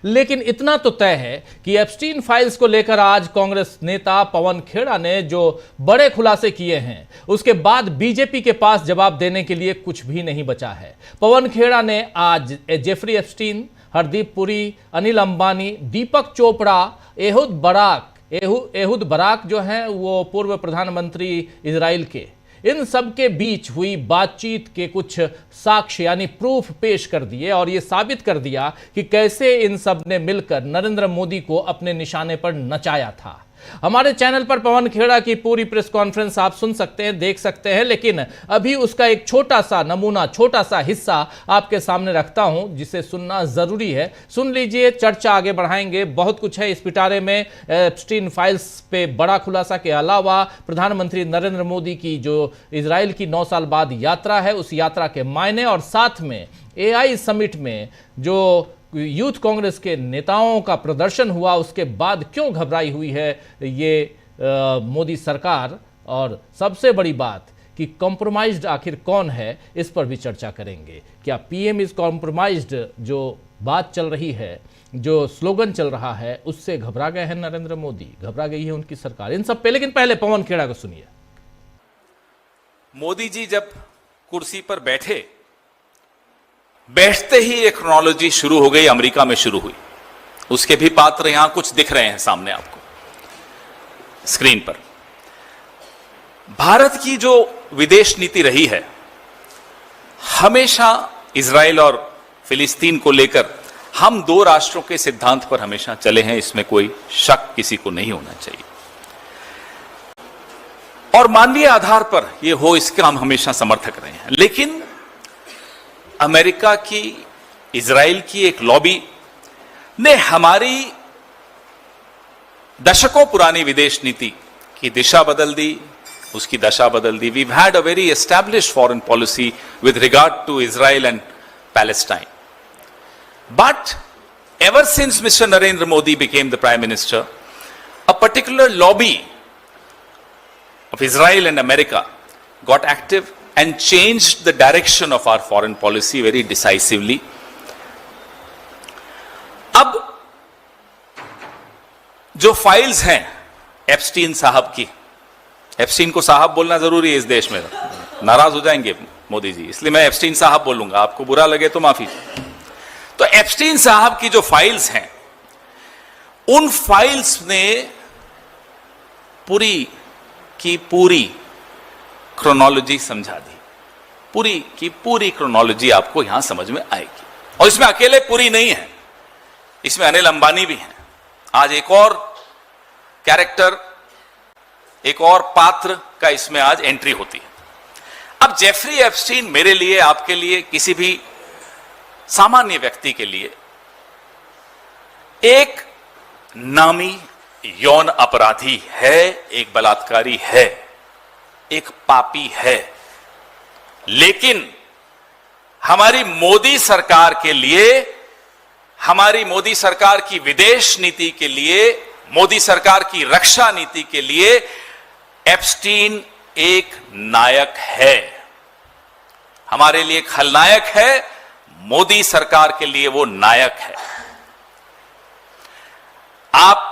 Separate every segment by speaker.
Speaker 1: लेकिन इतना तो तय है कि एप्स्टीन फाइल्स को लेकर आज कांग्रेस नेता पवन खेड़ा ने जो बड़े खुलासे किए हैं, उसके बाद बीजेपी के पास जवाब देने के लिए कुछ भी नहीं बचा है। पवन खेड़ा ने आज जेफरी एप्स्टीन, हरदीप पुरी, अनिल अंबानी, दीपक चोपड़ा, एहुद बराक जो हैं वो पूर्व प्रधानमंत्री इजराइल के, इन सब के बीच हुई बातचीत के कुछ साक्ष्य यानी प्रूफ पेश कर दिए और ये साबित कर दिया कि कैसे इन सब ने मिलकर नरेंद्र मोदी को अपने निशाने पर नचाया था। हमारे चैनल पर पवन खेड़ा की पूरी प्रेस कॉन्फ्रेंस आप सुन सकते हैं, देख सकते हैं, लेकिन अभी उसका एक छोटा सा नमूना, छोटा सा हिस्सा आपके सामने रखता हूं जिसे सुनना जरूरी है। सुन लीजिए, चर्चा आगे बढ़ाएंगे। बहुत कुछ है इस पिटारे में। एप्स्टीन फाइल्स पे बड़ा खुलासा के अलावा प्रधानमंत्री नरेंद्र मोदी की जो इजराइल की 9 साल बाद यात्रा है, उस यात्रा के मायने, और साथ में AI समिट में जो यूथ कांग्रेस के नेताओं का प्रदर्शन हुआ, उसके बाद क्यों घबराई हुई है ये मोदी सरकार, और सबसे बड़ी बात कि कॉम्प्रोमाइज्ड आखिर कौन है, इस पर भी चर्चा करेंगे। क्या PM इज कॉम्प्रोमाइज्ड, जो बात चल रही है, जो स्लोगन चल रहा है, उससे घबरा गए हैं नरेंद्र मोदी, घबरा गई है उनकी सरकार, इन सब पे। लेकिन पहले पवन खेड़ा को सुनिए।
Speaker 2: मोदी जी जब कुर्सी पर बैठते ही एक क्रोनोलॉजी शुरू हो गई, अमेरिका में शुरू हुई। उसके भी पात्र यहां कुछ दिख रहे हैं सामने आपको स्क्रीन पर। भारत की जो विदेश नीति रही है, हमेशा इजराइल और फिलिस्तीन को लेकर हम 2 राष्ट्रों के सिद्धांत पर हमेशा चले हैं, इसमें कोई शक किसी को नहीं होना चाहिए। और मानवीय आधार पर यह हो, इसका हम हमेशा समर्थक रहे हैं। लेकिन अमेरिका की, इजराइल की एक लॉबी ने हमारी दशकों पुरानी विदेश नीति की दिशा बदल दी, उसकी दशा बदल दी। We've had a very established foreign policy with regard to Israel and Palestine, but ever since Mr. Narendra Modi became the Prime Minister, a particular lobby of Israel and America got active and changed the direction of our foreign policy very decisively. अब जो files हैं Epstein साहब की, Epstein को साहब बोलना जरूरी है इस देश में, नाराज हो जाएंगे मोदी जी, इसलिए मैं एप्स्टीन साहब बोलूंगा, आपको बुरा लगे तो माफी। तो एप्स्टीन साहब की जो फाइल्स हैं, उन फाइल्स ने पूरी की पूरी क्रोनोलॉजी समझा दी, पूरी की पूरी क्रोनोलॉजी आपको यहां समझ में आएगी। और इसमें अकेले पूरी नहीं है, इसमें अनिल अंबानी भी हैं। आज एक और कैरेक्टर, एक और पात्र का इसमें आज एंट्री होती है। अब जेफरी एप्स्टीन मेरे लिए, आपके लिए, किसी भी सामान्य व्यक्ति के लिए एक नामी यौन अपराधी है, एक बलात्कारी है, एक पापी है। लेकिन हमारी मोदी सरकार के लिए, हमारी मोदी सरकार की विदेश नीति के लिए, मोदी सरकार की रक्षा नीति के लिए एप्स्टीन एक नायक है, हमारे लिए खलनायक है, मोदी सरकार के लिए वो नायक है। आप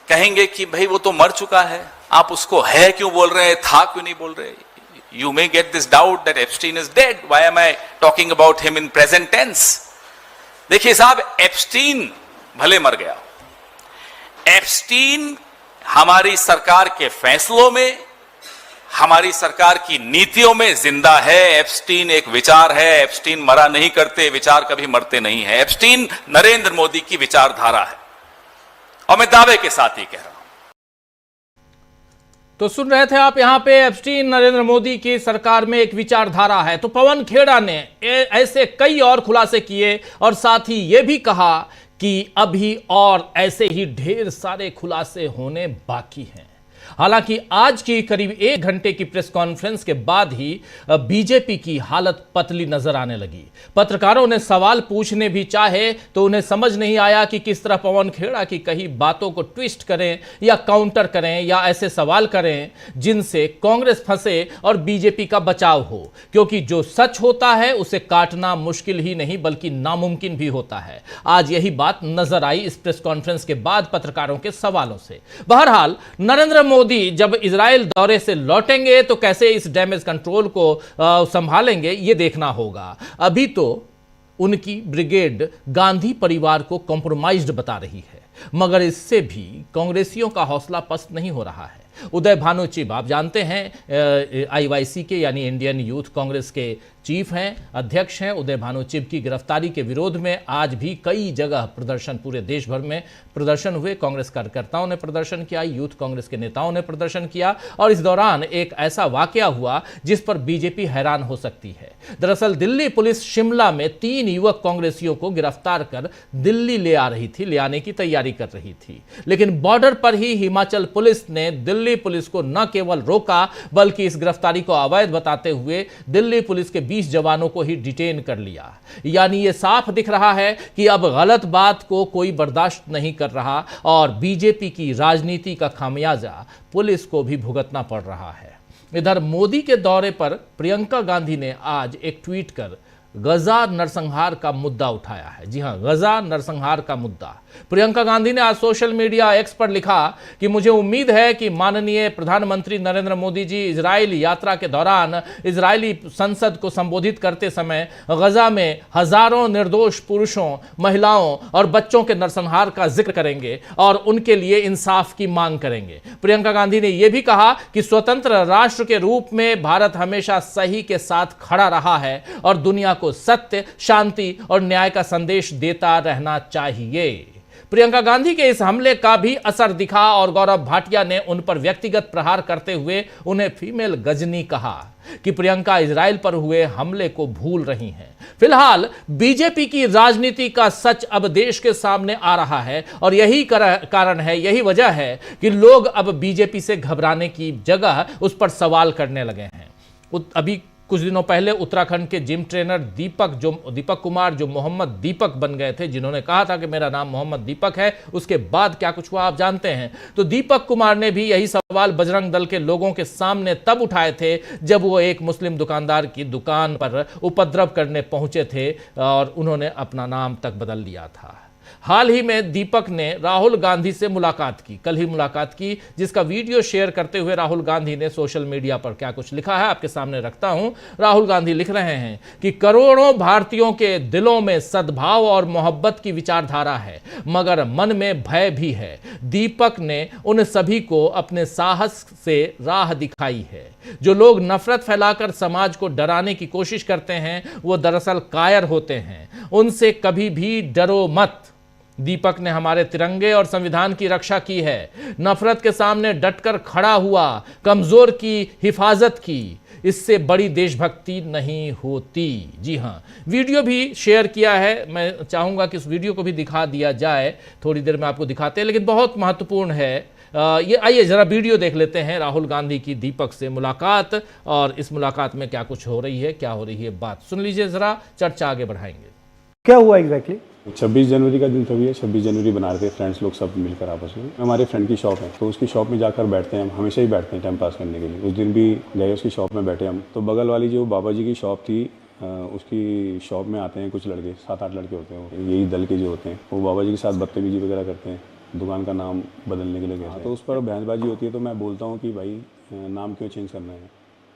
Speaker 2: कहेंगे कि भाई वो तो मर चुका है, आप उसको है क्यों बोल रहे हैं, था क्यों नहीं बोल रहे? You may get this doubt that Epstein is dead. Why am I talking about him in present tense? देखिए साहब, एप्स्टीन भले मर गया, एप्स्टीन हमारी सरकार के फैसलों में, हमारी सरकार की नीतियों में जिंदा है। एप्स्टीन एक विचार है, एप्स्टीन मरा नहीं करते, विचार कभी मरते नहीं है। एप्स्टीन नरेंद्र मोदी की विचारधारा है, और मैं दावे के साथ ही कह रहा हूं।
Speaker 1: तो सुन रहे थे आप यहां पे, एप्स्टीन नरेंद्र मोदी की सरकार में एक विचारधारा है। तो पवन खेड़ा ने ऐसे कई और खुलासे किए और साथ ही यह भी कहा कि अभी और ऐसे ही ढेर सारे खुलासे होने बाकी हैं। हालांकि आज की करीब 1 घंटे की प्रेस कॉन्फ्रेंस के बाद ही बीजेपी की हालत पतली नजर आने लगी। पत्रकारों ने सवाल पूछने भी चाहे तो उन्हें समझ नहीं आया कि किस तरह पवन खेड़ा की कही बातों को ट्विस्ट करें या काउंटर करें या ऐसे सवाल करें जिनसे कांग्रेस फंसे और बीजेपी का बचाव हो, क्योंकि जो सच होता है उसे काटना मुश्किल ही नहीं बल्कि नामुमकिन भी होता है। आज यही बात नजर आई इस प्रेस कॉन्फ्रेंस के बाद पत्रकारों के सवालों से। बहरहाल नरेंद्र मोदी जब इजराइल दौरे से लौटेंगे तो कैसे इस डैमेज कंट्रोल को संभालेंगे ये देखना होगा। अभी तो उनकी ब्रिगेड गांधी परिवार को कॉम्प्रोमाइज्ड बता रही है, मगर इससे भी कांग्रेसियों का हौसला पस्त नहीं हो रहा है। उदय भानु चिब आप जानते हैं आईवाईसी के यानी इंडियन यूथ कांग्रेस के चीफ हैं, अध्यक्ष हैं। उदय भानु चिब की गिरफ्तारी के विरोध में आज भी कई जगह प्रदर्शन, पूरे देश भर में प्रदर्शन हुए। कांग्रेस कार्यकर्ताओं ने प्रदर्शन किया, यूथ कांग्रेस के नेताओं ने प्रदर्शन किया और इस दौरान एक ऐसा वाकया हुआ जिस पर बीजेपी हैरान हो सकती है। दरअसल दिल्ली पुलिस शिमला में 3 युवक कांग्रेसियों को गिरफ्तार कर दिल्ली ले आ रही थी, ले आने की तैयारी कर रही थी, लेकिन बॉर्डर पर ही हिमाचल पुलिस ने दिल्ली पुलिस को न केवल रोका बल्कि इस गिरफ्तारी को अवैध बताते हुए दिल्ली पुलिस के 20 जवानों को ही डिटेन कर लिया। यानी यह साफ दिख रहा है कि अब गलत बात को कोई बर्दाश्त नहीं कर रहा और बीजेपी की राजनीति का खामियाजा पुलिस को भी भुगतना पड़ रहा है। इधर मोदी के दौरे पर प्रियंका गांधी ने आज एक ट्वीट कर गजा नरसंहार का मुद्दा उठाया है। जी हां, गजा नरसंहार का मुद्दा। प्रियंका गांधी ने आज सोशल मीडिया एक्स पर लिखा कि मुझे उम्मीद है कि माननीय प्रधानमंत्री नरेंद्र मोदी जी इजराइल यात्रा के दौरान इजरायली संसद को संबोधित करते समय गजा में हजारों निर्दोष पुरुषों, महिलाओं और बच्चों के नरसंहार का जिक्र करेंगे और उनके लिए इंसाफ की मांग करेंगे। प्रियंका गांधी ने यह भी कहा कि स्वतंत्र राष्ट्र के रूप में भारत हमेशा सही के साथ खड़ा रहा है और दुनिया को सत्य, शांति और न्याय का संदेश देता रहना चाहिए। प्रियंका गांधी के इस हमले का भी असर दिखा और गौरव भाटिया ने उन पर व्यक्तिगत प्रहार करते हुए उन्हें फीमेल गजनी कहा कि प्रियंका इजराइल पर हुए हमले को भूल रही हैं। फिलहाल बीजेपी की राजनीति का सच अब देश के सामने आ रहा है और यही कारण है, यही वजह है कि लोग अब बीजेपी से घबराने की जगह उस पर सवाल करने लगे हैं। अभी कुछ दिनों पहले उत्तराखंड के जिम ट्रेनर दीपक कुमार जो मोहम्मद दीपक बन गए थे, जिन्होंने कहा था कि मेरा नाम मोहम्मद दीपक है, उसके बाद क्या कुछ हुआ आप जानते हैं। तो दीपक कुमार ने भी यही सवाल बजरंग दल के लोगों के सामने तब उठाए थे जब वो एक मुस्लिम दुकानदार की दुकान पर उपद्रव करने पहुंचे थे और उन्होंने अपना नाम तक बदल लिया था। हाल ही में दीपक ने राहुल गांधी से मुलाकात की, कल ही मुलाकात की, जिसका वीडियो शेयर करते हुए राहुल गांधी ने सोशल मीडिया पर क्या कुछ लिखा है आपके सामने रखता हूं। राहुल गांधी लिख रहे हैं कि करोड़ों भारतीयों के दिलों में सद्भाव और मोहब्बत की विचारधारा है, मगर मन में भय भी है। दीपक ने उन सभी को अपने साहस से राह दिखाई है। जो लोग नफरत फैलाकर समाज को डराने की कोशिश करते हैं वो दरअसल कायर होते हैं, उनसे कभी भी डरो मत। दीपक ने हमारे तिरंगे और संविधान की रक्षा की है, नफरत के सामने डटकर खड़ा हुआ, कमजोर की हिफाजत की, इससे बड़ी देशभक्ति नहीं होती। जी हां, वीडियो भी शेयर किया है, मैं चाहूंगा कि उस वीडियो को भी दिखा दिया जाए, थोड़ी देर में आपको दिखाते हैं, लेकिन बहुत महत्वपूर्ण है। ये आइए जरा वीडियो देख लेते हैं राहुल गांधी की दीपक से मुलाकात और इस मुलाकात में क्या कुछ हो रही है, क्या हो रही है बात सुन लीजिए जरा, चर्चा आगे बढ़ाएंगे।
Speaker 3: क्या हुआ एग्जैक्टली?
Speaker 4: 26 जनवरी का दिन तभी है, 26 जनवरी बना रहे थे फ्रेंड्स लोग सब मिलकर आपस में। हमारे फ्रेंड की शॉप है तो उसकी शॉप में जाकर बैठते हैं, हम हमेशा ही बैठते हैं टाइम पास करने के लिए। उस दिन भी गए उसकी शॉप में बैठे हम, तो बगल वाली जो बाबा जी की शॉप थी उसकी शॉप में आते हैं कुछ लड़के, 7-8 लड़के होते हैं, यही दल के जो होते हैं, वो बाबा जी के साथ बदतमीजी वगैरह करते हैं, दुकान का नाम बदलने के लिए कहते हैं। तो उस पर बहसबाजी होती है तो मैं बोलता हूँ कि भाई नाम क्यों चेंज करना है।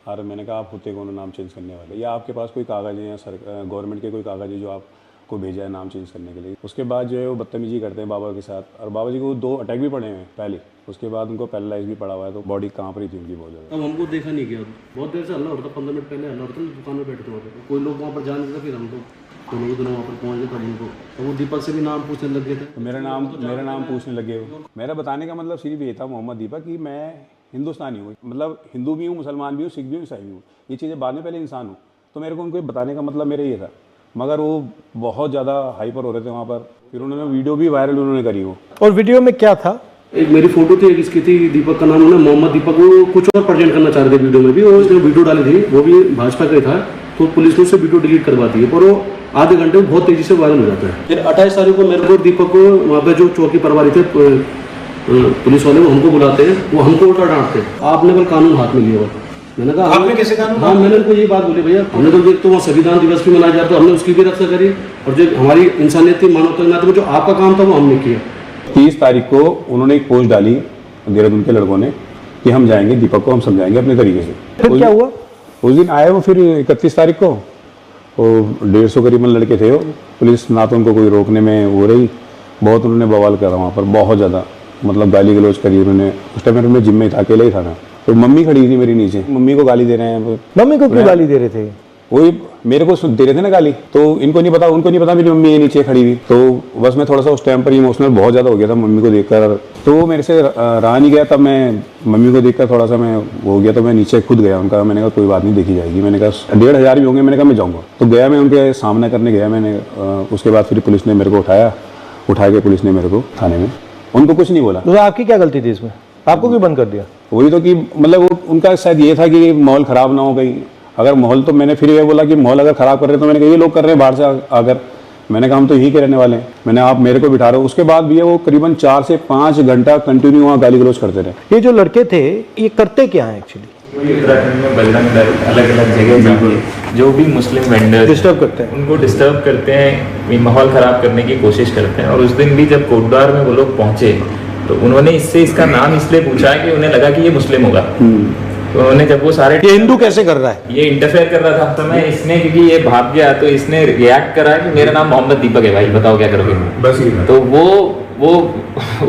Speaker 4: और मैंने कहा आप होते कौन नाम चेंज करने वाले, या आपके पास कोई कागज़ है या गवर्नमेंट के कोई कागज़ है जो आपको भेजा है नाम चेंज करने के लिए। उसके बाद जो है वो बदतमीजी करते हैं बाबा के साथ, और बाबा जी को 2 अटैक भी पड़े हैं पहले, उसके बाद उनको पैरालाइज भी पड़ा हुआ है, तो बॉडी कांप रही थी उनकी बहुत ज़्यादा।
Speaker 5: अब हमको देखा नहीं गया, बहुत देर से हल्ला हो रहा था, 15 मिनट पहले हल्ला हो रहा था, दुकान में बैठे थे वहाँ पे, कोई लोग वहाँ पर जा नहीं था, फिर हम लोग दोनों वहाँ पर पहुँच गए तब उनको, तो वो दीपक से भी नाम पूछने लग गए थे।
Speaker 4: मेरा नाम पूछने लगे वो। मेरा बताने का मतलब सिर्फ ये था मोहम्मद दीपक कि मैं हिंदुस्तानी हूँ, मतलब हिंदू भी हूँ, मुसलमान भी हूँ, सिख भी हूँ, ईसाई भी हूँ, ये चीज़ें बाद में, पहले इंसान हूँ। तो मेरे को उनको बताने का मतलब मेरा ये था, मगर वो बहुत ज़्यादा हाइपर हो रहे थे वहाँ पर। फिर उन्होंने वीडियो भी वायरल उन्होंने करी वो।
Speaker 3: और वीडियो में क्या था?
Speaker 5: एक मेरी फोटो थी, एक इसकी थी, दीपक का नाम, उन्होंने मोहम्मद दीपक, वो कुछ और प्रेजेंट करना चाह रहे थे वीडियो में भी, और उसने वीडियो डाली थी, वो भी भाजपा का ही था, तो पुलिस ने उससे वीडियो डिलीट करवा दी है, पर वो आधे घंटे में बहुत तेजी से वायरल हो जाता है। फिर 28 तारीख को मेरे को दीपक को वहाँ पे जो चौकी प्रभारी थे पुलिस वाले, वो हमको बुलाते हैं, वो हमको उल्टा डांटते हैं, आपने कल कानून हाथ में लिया हुआ। मैंने कहा आपने कैसे कानून? हाँ, मैंने उनको यही बात बोली, भैया हमने तो देख तो वहाँ संविधान दिवस भी मनाया जा रहा, तो हमने उसकी भी रक्षा करी, और जो हमारी इंसानियत थी, मानवता के नाते जो आपका काम था वो हमने किया।
Speaker 4: 30 तारीख को उन्होंने एक पोस्ट डाली देहरादून के लड़कों ने कि हम जाएंगे, दीपक को हम समझाएंगे अपने तरीके से।
Speaker 3: फिर क्या हुआ?
Speaker 4: उस दिन आए वो, फिर 31 तारीख को वो 150 करीबन लड़के थे, वो पुलिस ना तो उनको कोई रोकने में हो रही, बहुत उन्होंने बवाल करा वहाँ पर, बहुत ज़्यादा, मतलब गाली गलौज करी उन्होंने। उस टाइम मैं जिम में था, अकेला ही था मैं, तो मम्मी खड़ी थी मेरी नीचे, मम्मी को गाली दे रहे हैं।
Speaker 3: मम्मी को क्यों गाली दे रहे थे?
Speaker 4: वही मेरे को दे रहे थे ना गाली, तो इनको नहीं पता, उनको नहीं पता मेरी मम्मी ये नीचे खड़ी हुई, तो बस मैं थोड़ा सा उस टाइम पर इमोशनल बहुत ज़्यादा हो गया था मम्मी को देखकर, तो वो मेरे से रहा नहीं गया, तब मैं मम्मी को देखकर थोड़ा सा मैं हो गया, तो मैं नीचे खुद गया उनका, मैंने कहा कोई बात नहीं, देखी जाएगी, मैंने कहा 1500 भी होंगे, मैंने कहा मैं जाऊँगा, तो गया मैं उनके सामना करने गया मैंने। उसके बाद फिर पुलिस ने मेरे को उठा के पुलिस ने मेरे को थाने में, उनको कुछ नहीं बोला।
Speaker 3: तो आपकी क्या गलती थी इसमें? आपको क्यों बंद कर दिया?
Speaker 4: वही तो कि मतलब वो उनका शायद ये था कि माहौल ख़राब ना हो कहीं, अगर माहौल, तो मैंने फिर ये बोला कि माहौल अगर ख़राब कर रहे तो मैंने कहा ये लोग कर रहे हैं बाहर से आकर, मैंने कहा हम तो यहीं के रहने वाले हैं, मैंने आप मेरे को बिठा रहे हो। उसके बाद भी वो करीबन 4 से 5 घंटा कंटिन्यू वहाँ गाली गलौज करते रहे।
Speaker 3: ये जो लड़के थे ये करते क्या है एक्चुअली?
Speaker 6: उत्तराखंड में बजरंग दल अलग अलग जगह जाके जो भी मुस्लिम वेंडर्स
Speaker 3: डिस्टर्ब करते हैं,
Speaker 6: उनको डिस्टर्ब करते हैं, माहौल ख़राब करने की कोशिश करते हैं। और उस दिन भी जब कोटद्वार में वो लोग पहुंचे तो उन्होंने इसका नाम इसलिए पूछा कि उन्हें लगा कि ये मुस्लिम होगा, तो उन्होंने जब वो सारे
Speaker 3: ये हिंदू कैसे कर रहा है,
Speaker 6: ये इंटरफेयर कर रहा था समय इसने, क्योंकि ये भाग गया तो इसने रिएक्ट करा कि मेरा नाम मोहम्मद दीपक है भाई, बताओ क्या करोगे बस। तो वो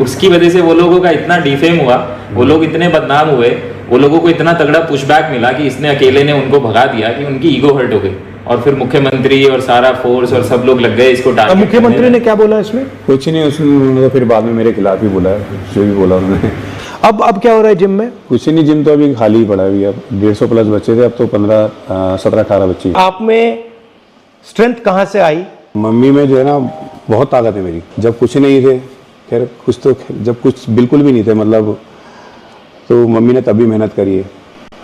Speaker 6: उसकी वजह से वो लोगों का इतना डिफेम हुआ, वो लोग इतने बदनाम हुए, वो लोगों को इतना तगड़ा पुशबैक मिला कि इसने अकेले ने उनको भगा दिया कि उनकी ईगो हर्ट हो गई, और फिर मुख्यमंत्री और सारा फोर्स और सब लोग लग गए इसको टारगेट।
Speaker 3: मुख्यमंत्री ने क्या बोला इसमें?
Speaker 4: कुछ नहीं, उसने तो फिर बाद में मेरे खिलाफ ही बोला है, जो भी बोला उन्होंने।
Speaker 3: अब क्या हो रहा है जिम में?
Speaker 4: कुछ नहीं, जिम तो अभी खाली ही पड़ा है, अभी अब 150 प्लस बच्चे थे, अब तो 17-18 बच्चे।
Speaker 3: आप में स्ट्रेंथ कहाँ से आई?
Speaker 4: मम्मी में जो है ना बहुत ताकत है मेरी, जब कुछ नहीं थे, खैर कुछ तो, जब कुछ बिल्कुल भी नहीं थे मतलब, तो मम्मी ने तभी मेहनत करी है,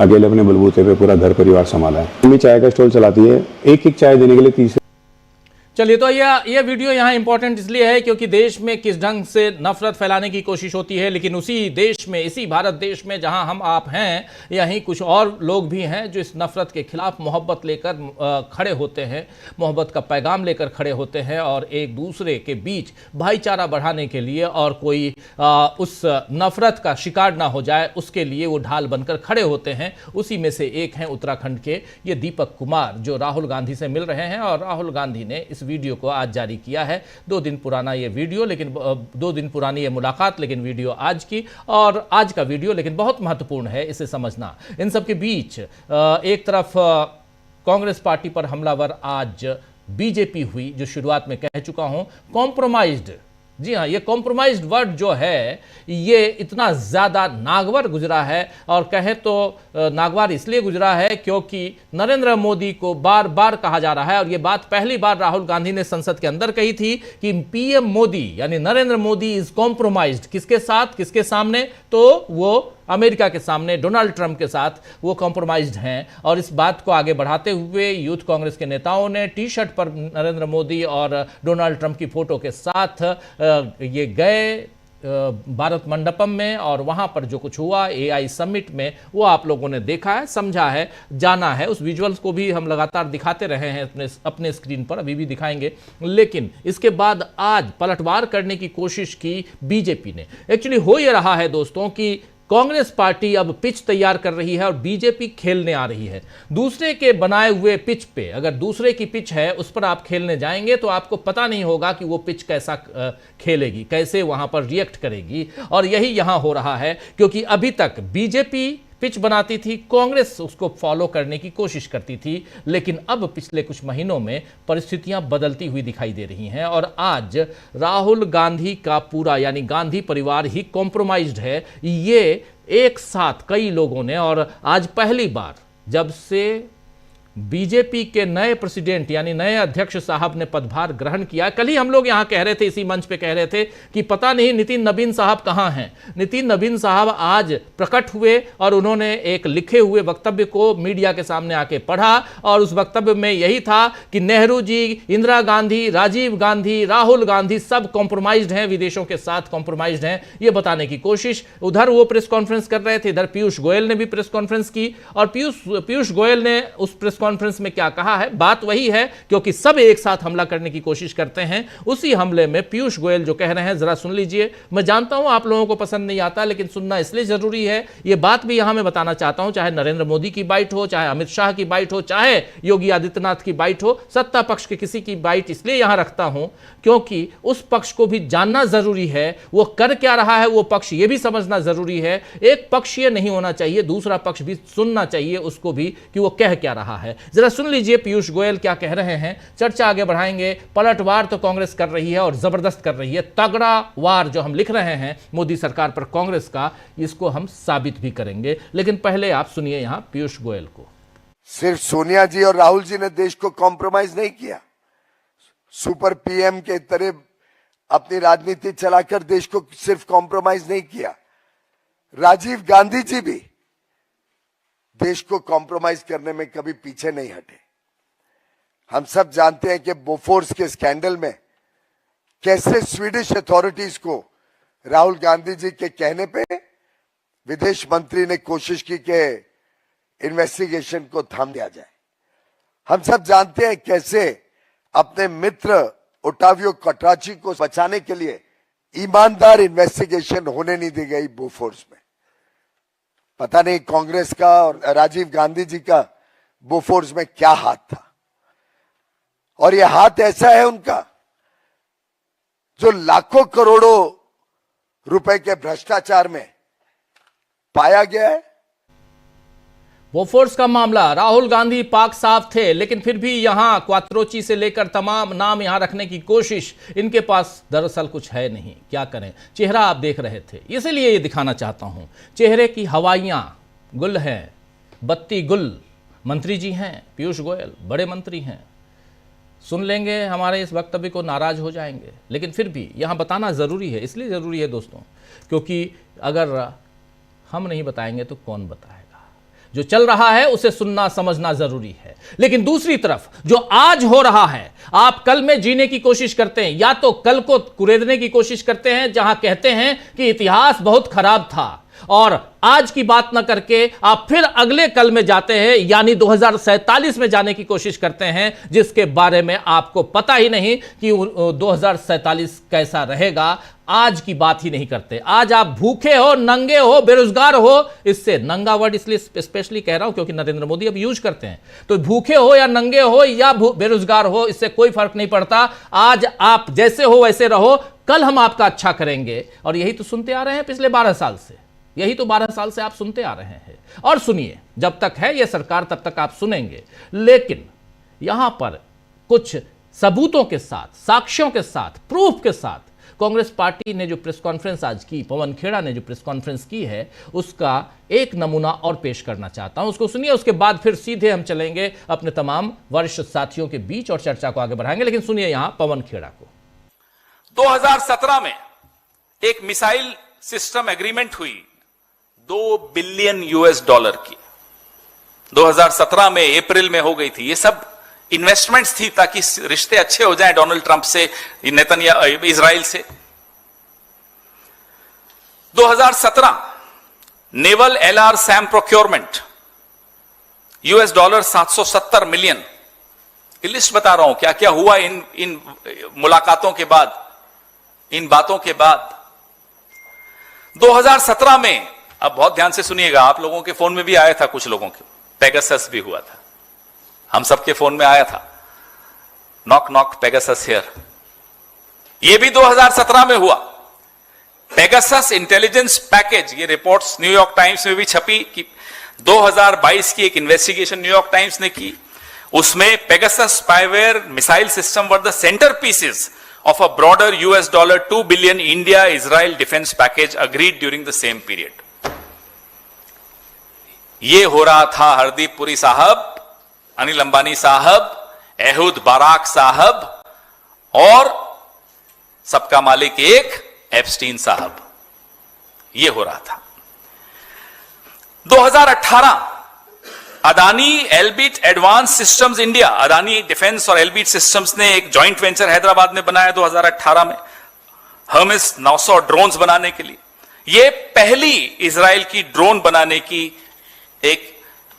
Speaker 4: अकेले अपने बलबूते पे पूरा घर परिवार संभाला है। मम्मी चाय का स्टॉल चलाती है, एक चाय देने के लिए 30।
Speaker 1: चलिए, तो यह वीडियो यहाँ इंपॉर्टेंट इसलिए है क्योंकि देश में किस ढंग से नफरत फैलाने की कोशिश होती है, लेकिन उसी देश में, इसी भारत देश में जहाँ हम आप हैं, यहीं कुछ और लोग भी हैं जो इस नफरत के खिलाफ मोहब्बत लेकर खड़े होते हैं, मोहब्बत का पैगाम लेकर खड़े होते हैं, और एक दूसरे के बीच भाईचारा बढ़ाने के लिए और कोई उस नफरत का शिकार ना हो जाए उसके लिए वो ढाल बनकर खड़े होते हैं। उसी में से एक हैं उत्तराखंड के ये दीपक कुमार, जो राहुल गांधी से मिल रहे हैं, और राहुल गांधी ने इस वीडियो को आज जारी किया है। 2 दिन पुराना ये वीडियो, लेकिन 2 दिन पुरानी ये मुलाकात, लेकिन वीडियो आज की, और आज का वीडियो लेकिन बहुत महत्वपूर्ण है इसे समझना। इन सब के बीच एक तरफ कांग्रेस पार्टी पर हमलावर आज बीजेपी हुई, जो शुरुआत में कह चुका हूं कॉम्प्रोमाइज्ड। जी हाँ, ये कॉम्प्रोमाइज्ड वर्ड जो है ये इतना ज़्यादा नागवार गुजरा है, और कहें तो नागवार इसलिए गुजरा है क्योंकि नरेंद्र मोदी को बार बार कहा जा रहा है, और ये बात पहली बार राहुल गांधी ने संसद के अंदर कही थी कि पीएम मोदी यानी नरेंद्र मोदी इज कॉम्प्रोमाइज्ड। किसके साथ, किसके सामने? तो वो अमेरिका के सामने डोनाल्ड ट्रंप के साथ वो कॉम्प्रोमाइज्ड हैं। और इस बात को आगे बढ़ाते हुए यूथ कांग्रेस के नेताओं ने टी शर्ट पर नरेंद्र मोदी और डोनाल्ड ट्रंप की फोटो के साथ ये गए भारत मंडपम में, और वहां पर जो कुछ हुआ एआई समिट में वो आप लोगों ने देखा है, समझा है, जाना है। उस विजुअल्स को भी हम लगातार दिखाते रहे हैं अपने स्क्रीन पर, अभी भी दिखाएंगे। लेकिन इसके बाद आज पलटवार करने की कोशिश की बीजेपी ने। एक्चुअली हो ये रहा है दोस्तों कि कांग्रेस पार्टी अब पिच तैयार कर रही है और बीजेपी खेलने आ रही है। दूसरे के बनाए हुए पिच पे, अगर दूसरे की पिच है उस पर आप खेलने जाएंगे तो आपको पता नहीं होगा कि वो पिच कैसा खेलेगी, कैसे वहां पर रिएक्ट करेगी। और यही यहां हो रहा है, क्योंकि अभी तक बीजेपी पिच बनाती थी, कांग्रेस उसको फॉलो करने की कोशिश करती थी, लेकिन अब पिछले कुछ महीनों में परिस्थितियां बदलती हुई दिखाई दे रही हैं। और आज राहुल गांधी का पूरा यानी गांधी परिवार ही कॉम्प्रोमाइज्ड है, ये एक साथ कई लोगों ने। और आज पहली बार जब से बीजेपी के नए प्रेसिडेंट यानी नए अध्यक्ष साहब ने पदभार ग्रहण किया। कल ही हम लोग यहां कह रहे थे, इसी मंच पे कह रहे थे कि पता नहीं नितिन नवीन साहब कहां हैं। नितिन नवीन साहब आज प्रकट हुए और उन्होंने एक लिखे हुए वक्तव्य को मीडिया के सामने आके पढ़ा और उस वक्तव्य में यही था कि नेहरू जी, इंदिरा गांधी, राजीव गांधी, राहुल गांधी सब कॉम्प्रोमाइज्ड हैं, विदेशों के साथ कॉम्प्रोमाइज्ड हैं, ये बताने की कोशिश। उधर वो प्रेस कॉन्फ्रेंस कर रहे थे, इधर पीयूष गोयल ने भी प्रेस कॉन्फ्रेंस की और पीयूष गोयल ने उस प्रेस कॉन्फ्रेंस में क्या कहा है, बात वही है, क्योंकि सब एक साथ हमला करने की कोशिश करते हैं। उसी हमले में पीयूष गोयल जो कह रहे हैं जरा सुन लीजिए। मैं जानता हूं आप लोगों को पसंद नहीं आता, लेकिन सुनना इसलिए जरूरी है। यह बात भी यहां मैं बताना चाहता हूं, चाहे नरेंद्र मोदी की बाइट हो, चाहे अमित शाह की बाइट हो, चाहे योगी आदित्यनाथ की बाइट हो, सत्ता पक्ष के किसी की बाइट इसलिए यहां रखता हूं क्योंकि उस पक्ष को भी जानना जरूरी है, वो कर क्या रहा है वो पक्ष ये भी समझना जरूरी है। एक पक्ष ये नहीं होना चाहिए, दूसरा पक्ष भी सुनना चाहिए उसको भी कि वो कह क्या रहा है। जरा सुन लीजिए पीयूष गोयल क्या कह रहे हैं, चर्चा आगे बढ़ाएंगे। पलटवार तो कांग्रेस कर रही है और जबरदस्त कर रही है, तगड़ा वार जो हम लिख रहे हैं मोदी सरकार पर कांग्रेस का, इसको हम साबित भी करेंगे। लेकिन पहले आप सुनिए यहां पीयूष गोयल को।
Speaker 7: सिर्फ सोनिया जी और राहुल जी ने देश को कॉम्प्रोमाइज नहीं किया, सुपर पीएम के तरह अपनी राजनीति चलाकर देश को सिर्फ कॉम्प्रोमाइज नहीं किया, राजीव गांधी जी भी देश को कॉम्प्रोमाइज करने में कभी पीछे नहीं हटे। हम सब जानते हैं कि बोफोर्स के स्कैंडल में कैसे स्वीडिश अथॉरिटीज को राहुल गांधी जी के कहने पे विदेश मंत्री ने कोशिश की कि इन्वेस्टिगेशन को थाम दिया जाए। हम सब जानते हैं कैसे अपने मित्र ओटावियो कटराची को बचाने के लिए ईमानदार इन्वेस्टिगेशन होने नहीं दी गई बोफोर्स में। पता नहीं कांग्रेस का और राजीव गांधी जी का बोफोर्स में क्या हाथ था, और यह हाथ ऐसा है उनका जो लाखों करोड़ों रुपए के भ्रष्टाचार में पाया गया है।
Speaker 1: बोफोर्स का मामला, राहुल गांधी पाक साफ थे, लेकिन फिर भी यहां क्वात्रोची से लेकर तमाम नाम यहां रखने की कोशिश, इनके पास दरअसल कुछ है नहीं। क्या करें, चेहरा आप देख रहे थे, इसीलिए ये दिखाना चाहता हूं। चेहरे की हवाइयां गुल हैं, बत्ती गुल। मंत्री जी हैं पीयूष गोयल, बड़े मंत्री हैं, सुन लेंगे हमारे इस वक्तव्य को, नाराज हो जाएंगे, लेकिन फिर भी यहां बताना जरूरी है। इसलिए जरूरी है दोस्तों क्योंकि अगर हम नहीं बताएंगे तो कौन बताएगा। जो चल रहा है उसे सुनना समझना जरूरी है। लेकिन दूसरी तरफ जो आज हो रहा है, आप कल में जीने की कोशिश करते हैं, या तो कल को कुरेदने की कोशिश करते हैं जहां कहते हैं कि इतिहास बहुत खराब था, और आज की बात ना करके आप फिर अगले कल में जाते हैं, यानी 2047 में जाने की कोशिश करते हैं, जिसके बारे में आपको पता ही नहीं कि 2047 कैसा रहेगा। आज की बात ही नहीं करते। आज आप भूखे हो, नंगे हो, बेरोजगार हो, इससे नंगा वर्ड इसलिए स्पेशली कह रहा हूं क्योंकि नरेंद्र मोदी अब यूज करते हैं, तो भूखे हो या नंगे हो या बेरोजगार हो, इससे कोई फर्क नहीं पड़ता। आज आप जैसे हो वैसे रहो, कल हम आपका अच्छा करेंगे। और यही तो सुनते आ रहे हैं पिछले 12 साल से, यही तो 12 साल से आप सुनते आ रहे हैं। और सुनिए, जब तक है यह सरकार तब तक आप सुनेंगे, लेकिन यहां पर कुछ सबूतों के साथ, साक्ष्यों के साथ, प्रूफ के साथ कांग्रेस पार्टी ने जो प्रेस कॉन्फ्रेंस आज की, पवन खेड़ा ने जो प्रेस कॉन्फ्रेंस की है, उसका एक नमूना और पेश करना चाहता हूं। उसको सुनिए, उसके बाद फिर सीधे हम चलेंगे अपने तमाम वरिष्ठ साथियों के बीच और चर्चा को आगे बढ़ाएंगे। लेकिन सुनिए यहां पवन खेड़ा को।
Speaker 2: 2017 में एक मिसाइल सिस्टम एग्रीमेंट हुई $2 बिलियन की, 2017 में अप्रैल में हो गई थी। ये सब इन्वेस्टमेंट्स थी ताकि रिश्ते अच्छे हो जाएं डोनाल्ड ट्रंप से, नेतन्याहू इजराइल से। 2017 naval LR Sam procurement $770 million. List बता रहा हूं क्या क्या हुआ इन मुलाकातों के बाद, इन बातों के बाद। 2017 में, अब बहुत ध्यान से सुनिएगा, आप लोगों के फोन में भी आया था, कुछ लोगों के पेगासस भी हुआ था, हम सबके फोन में आया था, नॉक नॉक पेगासस हियर। यह भी 2017 में हुआ। पेगासस इंटेलिजेंस पैकेज, ये रिपोर्ट्स न्यूयॉर्क टाइम्स में भी छपी कि 2022 की एक इन्वेस्टिगेशन न्यूयॉर्क टाइम्स ने की, उसमें Pegasus spyware missile system were the centre pieces of a broader $2 billion India-Israel defense package agreed during the same period. ये हो रहा था हरदीप पुरी साहब अनिल अंबानी साहब, एहुद बाराक साहब और सबका मालिक एक एप्स्टीन साहब। यह हो रहा था। 2018 Adani Elbit advance systems India, Adani defence और एल्बिट सिस्टम्स ने एक जॉइंट वेंचर हैदराबाद में बनाया 2018 में हर्मेस 900 ड्रोन्स बनाने के लिए। यह पहली इजराइल की ड्रोन बनाने की एक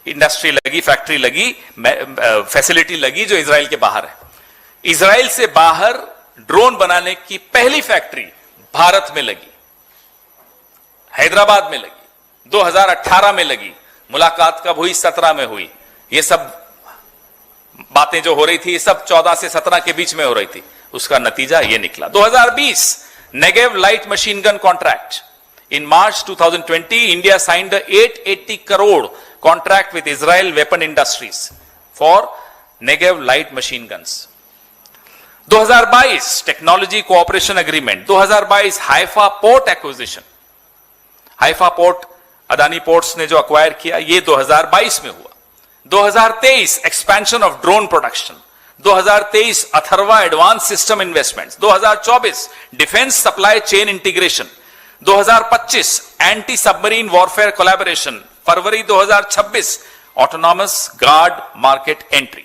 Speaker 2: इंडस्ट्री लगी, फैक्ट्री लगी, फैसिलिटी लगी जो इजराइल के बाहर है। इजराइल से बाहर ड्रोन बनाने की पहली फैक्ट्री भारत में लगी, हैदराबाद में लगी, 2018 में लगी। मुलाकात कब हुई? 17 में हुई। ये सब बातें जो हो रही थी, ये सब 14 से 17 के बीच में हो रही थी। उसका नतीजा ये निकला। 2020 Negev light machine gun contract. In March 2020, India signed a 880 crore contract with Israel Weapon Industries for Negev light machine guns. 2022 technology cooperation agreement. 2022 Haifa port acquisition. Haifa port Adani ports ने जो अक्वायर किया, ये 2022 में हुआ। 2023 expansion of drone production. 2023 Atharva advance system investments. 2024 defence supply chain integration. 2025 anti submarine warfare collaboration. February 2026 autonomous guard market entry.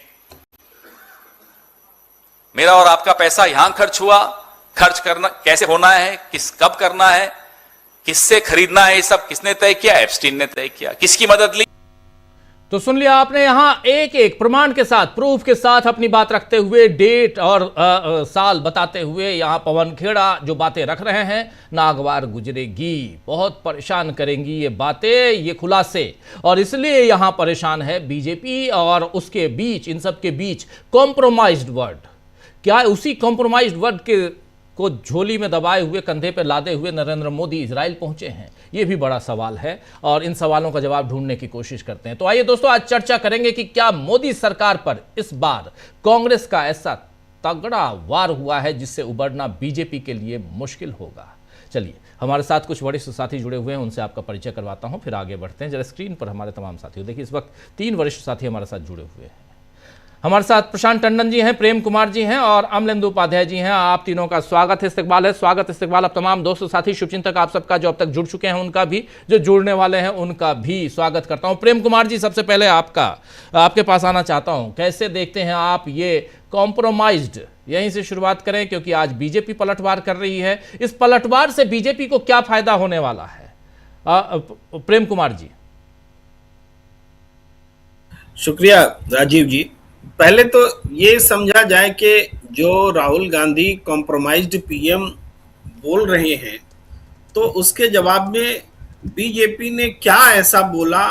Speaker 2: मेरा और आपका पैसा यहां खर्च हुआ। खर्च करना कैसे होना है, कब करना है, किससे खरीदना है, ये सब किसने तय किया? एप्स्टीन ने तय किया। किसकी मदद ली?
Speaker 1: तो सुन लिया आपने, यहां एक एक प्रमाण के साथ, प्रूफ के साथ अपनी बात रखते हुए, डेट और साल बताते हुए यहां पवन खेड़ा जो बातें रख रहे हैं, नागवार गुजरेगी, बहुत परेशान करेंगी ये बातें, ये खुलासे। और इसलिए यहां परेशान है बीजेपी और उसके बीच, इन सब के बीच कॉम्प्रोमाइज्ड वर्ड। क्या उसी कॉम्प्रोमाइज्ड वर्ड के को झोली में दबाए हुए, कंधे पर लादे हुए नरेंद्र मोदी इजराइल पहुंचे हैं? यह भी बड़ा सवाल है और इन सवालों का जवाब ढूंढने की कोशिश करते हैं। तो आइए दोस्तों, आज चर्चा करेंगे कि क्या मोदी सरकार पर इस बार कांग्रेस का ऐसा तगड़ा वार हुआ है जिससे उबरना बीजेपी के लिए मुश्किल होगा। चलिए, हमारे साथ कुछ वरिष्ठ साथी जुड़े हुए हैं, उनसे आपका परिचय करवाता हूं, फिर आगे बढ़ते हैं। जरा स्क्रीन पर हमारे तमाम साथी देखिए, इस वक्त 3 वरिष्ठ साथी हमारे साथ जुड़े हुए हैं। हमारे साथ प्रशांत टंडन जी हैं, प्रेम कुमार जी हैं और अमलेंदु उपाध्याय जी हैं। आप तीनों का स्वागत है, इस्तकबाल है, स्वागत इस्तकबाल। अब तमाम दोस्तों, साथी, शुभचिंतक आप सबका जो अब तक जुड़ चुके हैं उनका भी, जो जुड़ने वाले हैं उनका भी स्वागत करता हूं। प्रेम कुमार जी, सबसे पहले आपके पास आना चाहता हूं। कैसे देखते हैं आप ये कॉम्प्रोमाइज्ड? यहीं से शुरुआत करें क्योंकि आज बीजेपी पलटवार कर रही है। इस पलटवार से बीजेपी को क्या फायदा होने वाला है? प्रेम कुमार जी।
Speaker 8: शुक्रिया राजीव जी। पहले तो ये समझा जाए कि जो राहुल गांधी कॉम्प्रोमाइज्ड पीएम बोल रहे हैं, तो उसके जवाब में बीजेपी ने क्या ऐसा बोला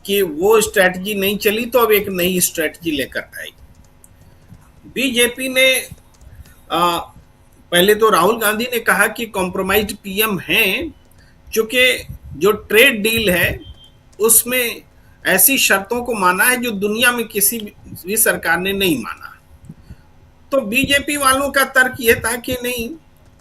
Speaker 8: कि वो स्ट्रेटजी नहीं चली तो अब एक नई स्ट्रेटजी लेकर आई। बीजेपी ने पहले तो राहुल गांधी ने कहा कि कॉम्प्रोमाइज्ड पीएम हैं, चूंकि जो ट्रेड डील है उसमें ऐसी शर्तों को माना है जो दुनिया में किसी भी सरकार ने नहीं माना। तो बीजेपी वालों का तर्क यह था कि नहीं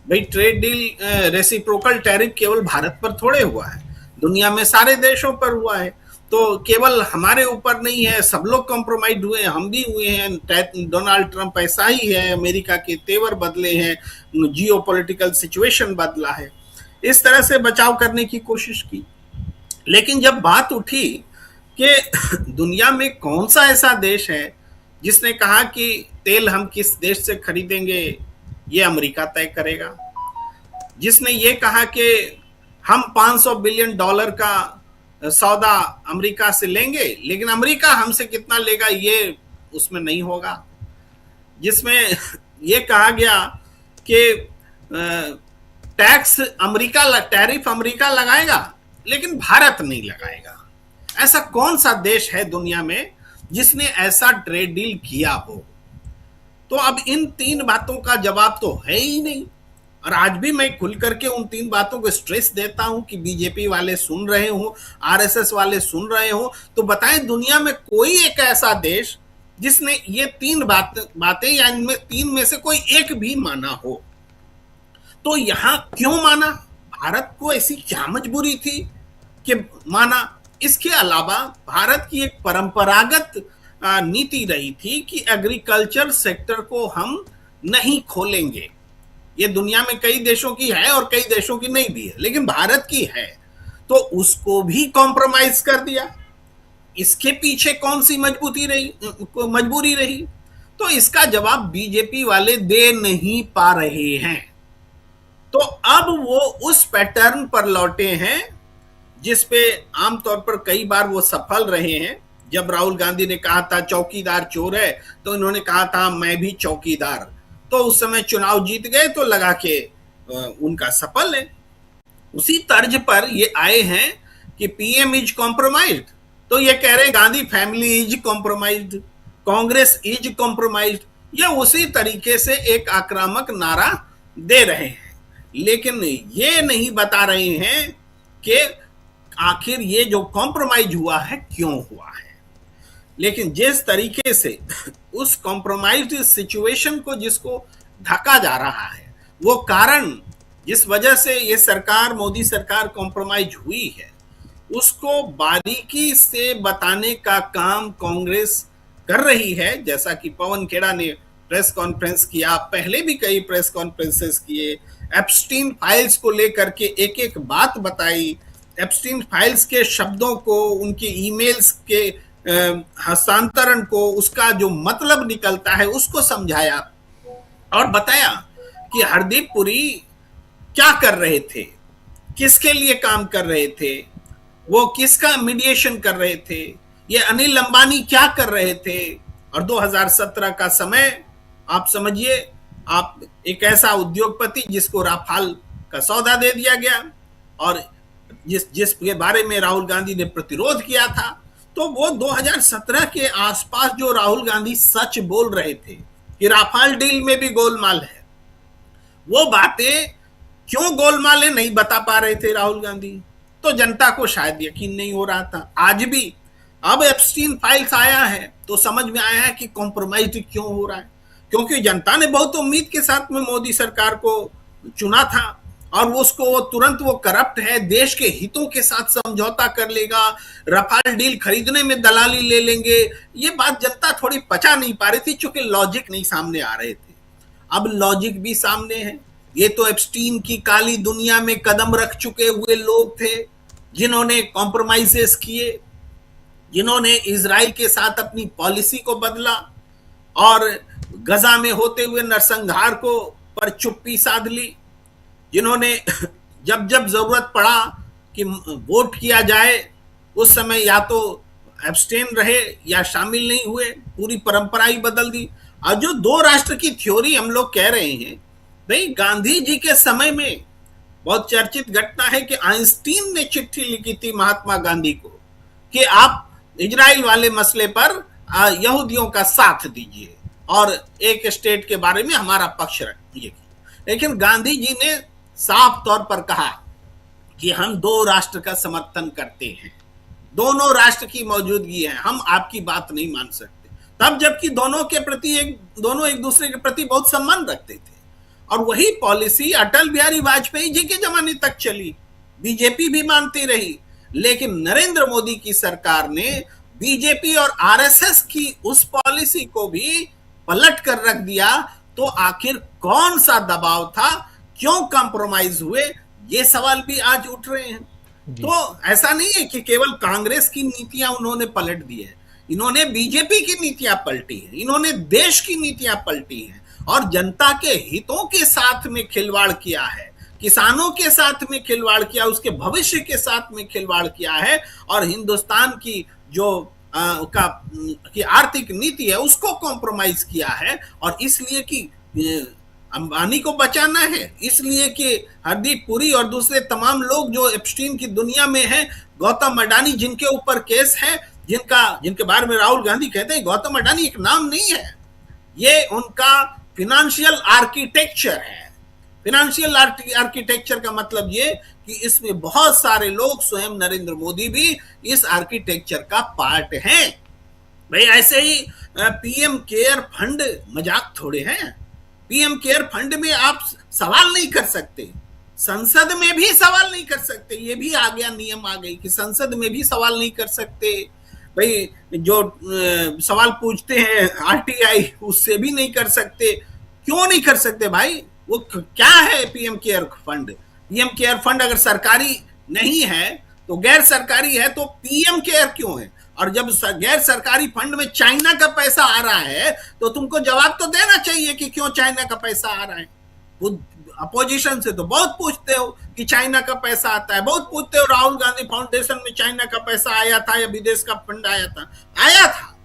Speaker 8: भाई, ट्रेड डील रेसिप्रोकल टैरिफ केवल भारत पर थोड़े हुआ है, दुनिया में सारे देशों पर हुआ है, तो केवल हमारे ऊपर नहीं है, सब लोग कॉम्प्रोमाइज हुए, हम भी हुए हैं। डोनाल्ड ट्रंप ऐसा ही है, अमेरिका के तेवर बदले हैं, जियोपॉलिटिकल सिचुएशन बदला है। इस तरह से बचाव करने की कोशिश की। लेकिन जब बात उठी कि दुनिया में कौन सा ऐसा देश है जिसने कहा कि तेल हम किस देश से खरीदेंगे ये अमेरिका तय करेगा, जिसने ये कहा कि हम $500 बिलियन का सौदा अमेरिका से लेंगे लेकिन अमेरिका हमसे कितना लेगा ये उसमें नहीं होगा, जिसमें ये कहा गया कि टैरिफ अमेरिका लगाएगा लेकिन भारत नहीं लगाएगा। ऐसा कौन सा देश है दुनिया में जिसने ऐसा ट्रेड डील किया हो? तो अब इन 3 बातों का जवाब तो है ही नहीं। और आज भी मैं खुल करके उन 3 बातों को स्ट्रेस देता हूं कि बीजेपी वाले सुन रहे हो, आरएसएस वाले सुन रहे हो, तो बताएं दुनिया में कोई एक ऐसा देश जिसने ये 3 बातें या इनमें 3 में से कोई एक भी माना हो। तो यहां क्यों माना? भारत को ऐसी क्या मजबूरी थी कि माना? इसके अलावा भारत की एक परंपरागत नीति रही थी कि एग्रीकल्चर सेक्टर को हम नहीं खोलेंगे। ये दुनिया में कई देशों की है और कई देशों की नहीं भी है, लेकिन भारत की है, तो उसको भी कॉम्प्रोमाइज कर दिया। इसके पीछे कौन सी मजबूरी रही? तो इसका जवाब बीजेपी वाले दे नहीं पा रहे हैं। तो अब वो उस पैटर्न पर लौटे हैं जिस पे आमतौर पर कई बार वो सफल रहे हैं। जब राहुल गांधी ने कहा था चौकीदार चोर है, तो इन्होंने कहा था मैं भी चौकीदार, तो उस समय चुनाव जीत गए, तो लगा के उनका सफल है। उसी तर्ज पर ये आए हैं कि पीएम इज कॉम्प्रोमाइज्ड, तो ये कह रहे हैं Gandhi family is compromised, Congress is compromised. ये उसी तरीके से एक आक्रामक नारा दे रहे हैं, लेकिन ये नहीं बता रहे हैं कि आखिर ये जो कॉम्प्रोमाइज हुआ है क्यों हुआ है। लेकिन जिस तरीके से उस कॉम्प्रोमाइज्ड सिचुएशन को जिसको ढका जा रहा है, वो कारण जिस वजह से ये सरकार, मोदी सरकार कॉम्प्रोमाइज हुई है, उसको बारीकी से बताने का काम कांग्रेस कर रही है। जैसा कि पवन खेड़ा ने प्रेस कॉन्फ्रेंस किया, पहले भी कई प्रेस कॉन्फ्रेंसेस किए, एप्स्टीन फाइल्स को लेकर के एक एक बात बताई, एप्स्टीन फाइल्स के शब्दों को, उनके ईमेल्स के हस्तांतरण को, उसका जो मतलब निकलता है उसको समझाया और बताया कि हरदीप पुरी क्या कर रहे थे, किसके लिए काम कर रहे थे, वो किसका मीडिएशन कर रहे थे, ये अनिल अंबानी क्या कर रहे थे। और 2017 का समय आप समझिए, आप एक ऐसा उद्योगपति जिसको राफाल का सौदा दे दिया गया और जिसके बारे में राहुल गांधी ने प्रतिरोध किया था, तो वो 2017 के आसपास जो राहुल गांधी सच बोल रहे थे कि राफाल डील में भी गोलमाल है, वो बातें क्यों गोलमाल है नहीं बता पा रहे थे राहुल गांधी, तो जनता को शायद यकीन नहीं हो रहा था। आज भी अब एप्स्टीन फाइल्स आया है तो समझ में आया है कि कॉम्प्रोमाइज क्यों हो रहा है, क्योंकि जनता ने बहुत उम्मीद के साथ में मोदी सरकार को चुना था और उसको तुरंत वो करप्ट है, देश के हितों के साथ समझौता कर लेगा, राफाल डील खरीदने में दलाली ले लेंगे। ये बात जनता थोड़ी पचा नहीं पा रही थी, चूंकि लॉजिक नहीं सामने आ रहे थे। अब लॉजिक भी सामने है। ये तो एप्स्टीन की काली दुनिया में कदम रख चुके हुए लोग थे जिन्होंने कॉम्प्रोमाइजेस किए, जिन्होंने इजराइल के साथ अपनी पॉलिसी को बदला और गजा में होते हुए नरसंहार को पर चुप्पी साध ली, जिन्होंने जब जब जरूरत पड़ा कि वोट किया जाए उस समय या तो एब्स्टेन रहे या शामिल नहीं हुए, पूरी परंपरा ही बदल दी। और जो दो राष्ट्र की थ्योरी हम लोग कह रहे हैं, भाई गांधी जी के समय में बहुत चर्चित घटना है कि आइंस्टीन ने चिट्ठी लिखी थी महात्मा गांधी को कि आप इजराइल वाले मसले पर यहूदियों का साथ दीजिए और एक स्टेट के बारे में हमारा पक्ष रखिए। लेकिन गांधी जी ने साफ तौर पर कहा कि हम दो राष्ट्र का समर्थन करते हैं, दोनों राष्ट्र की मौजूदगी है, हम आपकी बात नहीं मान सकते। तब जबकि दोनों एक दूसरे के प्रति बहुत सम्मान रखते थे और वही पॉलिसी अटल बिहारी वाजपेयी जी के जमाने तक चली, बीजेपी भी मानती रही। लेकिन नरेंद्र मोदी की सरकार ने बीजेपी और आरएसएस की उस पॉलिसी को भी पलट कर रख दिया। तो आखिर कौन सा दबाव था, क्यों कॉम्प्रोमाइज हुए, ये सवाल भी आज उठ रहे हैं। तो ऐसा नहीं है कि केवल कांग्रेस की नीतियां उन्होंने पलट दी है, इन्होंने बीजेपी की नीतियां पलटी है, इन्होंने देश की नीतियां पलटी हैं और जनता के हितों के साथ में खिलवाड़ किया है, किसानों के साथ में खिलवाड़ किया, उसके भविष्य के साथ में खिलवाड़ किया है और हिंदुस्तान की जो की आर्थिक नीति है उसको कॉम्प्रोमाइज किया है। और इसलिए कि अंबानी को बचाना है, इसलिए कि हरदीप पुरी और दूसरे तमाम लोग जो एप्स्टीन की दुनिया में हैं, गौतम अडानी जिनके ऊपर केस है, जिनके बारे में राहुल गांधी कहते हैं गौतम अडानी एक नाम नहीं है, ये उनका फिनेंशियल आर्किटेक्चर है। फिनेंशियल आर्किटेक्चर का मतलब ये कि इसमें बहुत सारे लोग, स्वयं नरेंद्र मोदी भी इस आर्किटेक्चर का पार्ट हैं। भाई ऐसे ही पीएम केयर फंड मजाक थोड़े हैं। पीएम केयर फंड में आप सवाल नहीं कर सकते, संसद में भी सवाल नहीं कर सकते, ये भी आ गया, नियम आ गई कि संसद में भी सवाल नहीं कर सकते। भाई जो सवाल पूछते हैं आरटीआई उससे भी नहीं कर सकते। क्यों नहीं कर सकते भाई? वो क्या है PM care fund? PM care fund अगर सरकारी नहीं है तो गैर सरकारी है, तो पीएम केयर क्यों है? और जब गैर सरकारी फंड में चाइना का पैसा आ रहा है तो तुमको जवाब तो देना चाहिए कि क्यों चाइना का पैसा आ रहा है। वो अपोजिशन से तो बहुत पूछते हो कि चाइना का पैसा आता है, बहुत पूछते हो राहुल गांधी फाउंडेशन में चाइना का पैसा आया था या विदेश का फंड आया था।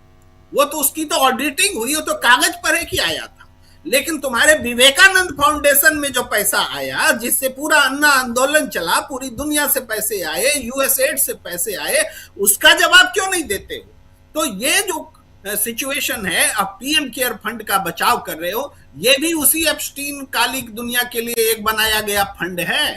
Speaker 8: वो तो उसकी तो ऑडिटिंग हुई, वो तो कागज पर है कि आया था। लेकिन तुम्हारे विवेकानंद फाउंडेशन में जो पैसा आया, जिससे पूरा अन्ना आंदोलन चला, पूरी दुनिया से पैसे आए, यूएसएड से पैसे आए, उसका जवाब क्यों नहीं देते हो? तो ये जो सिचुएशन है, अब पीएम केयर फंड का बचाव कर रहे हो, ये भी उसी एप्स्टीन कालिक दुनिया के लिए एक बनाया गया फंड है।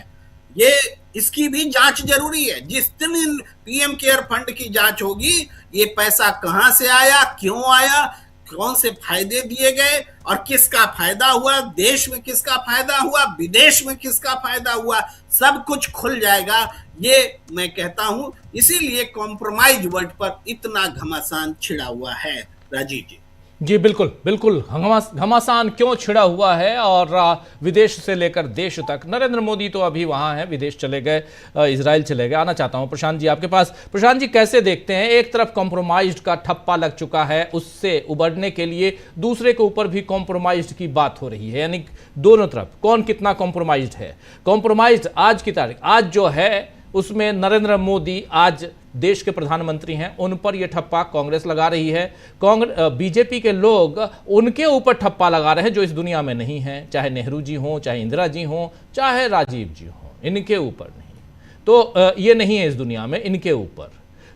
Speaker 8: ये इसकी भी जांच जरूरी है। जिस दिन पीएम केयर फंड की जांच होगी, ये पैसा कहां से आया, क्यों आया, कौन से फायदे दिए गए और किसका फायदा हुआ, देश में किसका फायदा हुआ, विदेश में किसका फायदा हुआ, सब कुछ खुल जाएगा। ये मैं कहता हूं, इसीलिए कॉम्प्रोमाइज वर्ड पर इतना घमासान छिड़ा हुआ है। राजीव जी
Speaker 1: जी बिल्कुल बिल्कुल, घमासान क्यों छिड़ा हुआ है, और विदेश से लेकर देश तक। नरेंद्र मोदी तो अभी वहाँ हैं, विदेश चले गए, इजराइल चले गए। आना चाहता हूँ प्रशांत जी आपके पास। प्रशांत जी, कैसे देखते हैं, एक तरफ कॉम्प्रोमाइज्ड का ठप्पा लग चुका है, उससे उबरने के लिए दूसरे के ऊपर भी कॉम्प्रोमाइज्ड की बात हो रही है, यानी दोनों तरफ कौन कितना कॉम्प्रोमाइज्ड है। कॉम्प्रोमाइज्ड आज की तारीख, आज जो है उसमें नरेंद्र मोदी आज देश के प्रधानमंत्री हैं, उन पर यह ठप्पा कांग्रेस लगा रही है। बीजेपी के लोग उनके ऊपर ठप्पा लगा रहे हैं जो इस दुनिया में नहीं हैं, चाहे नेहरू जी हों, चाहे इंदिरा जी हों, चाहे राजीव जी हों, इनके ऊपर नहीं। तो ये नहीं है इस दुनिया में, इनके ऊपर।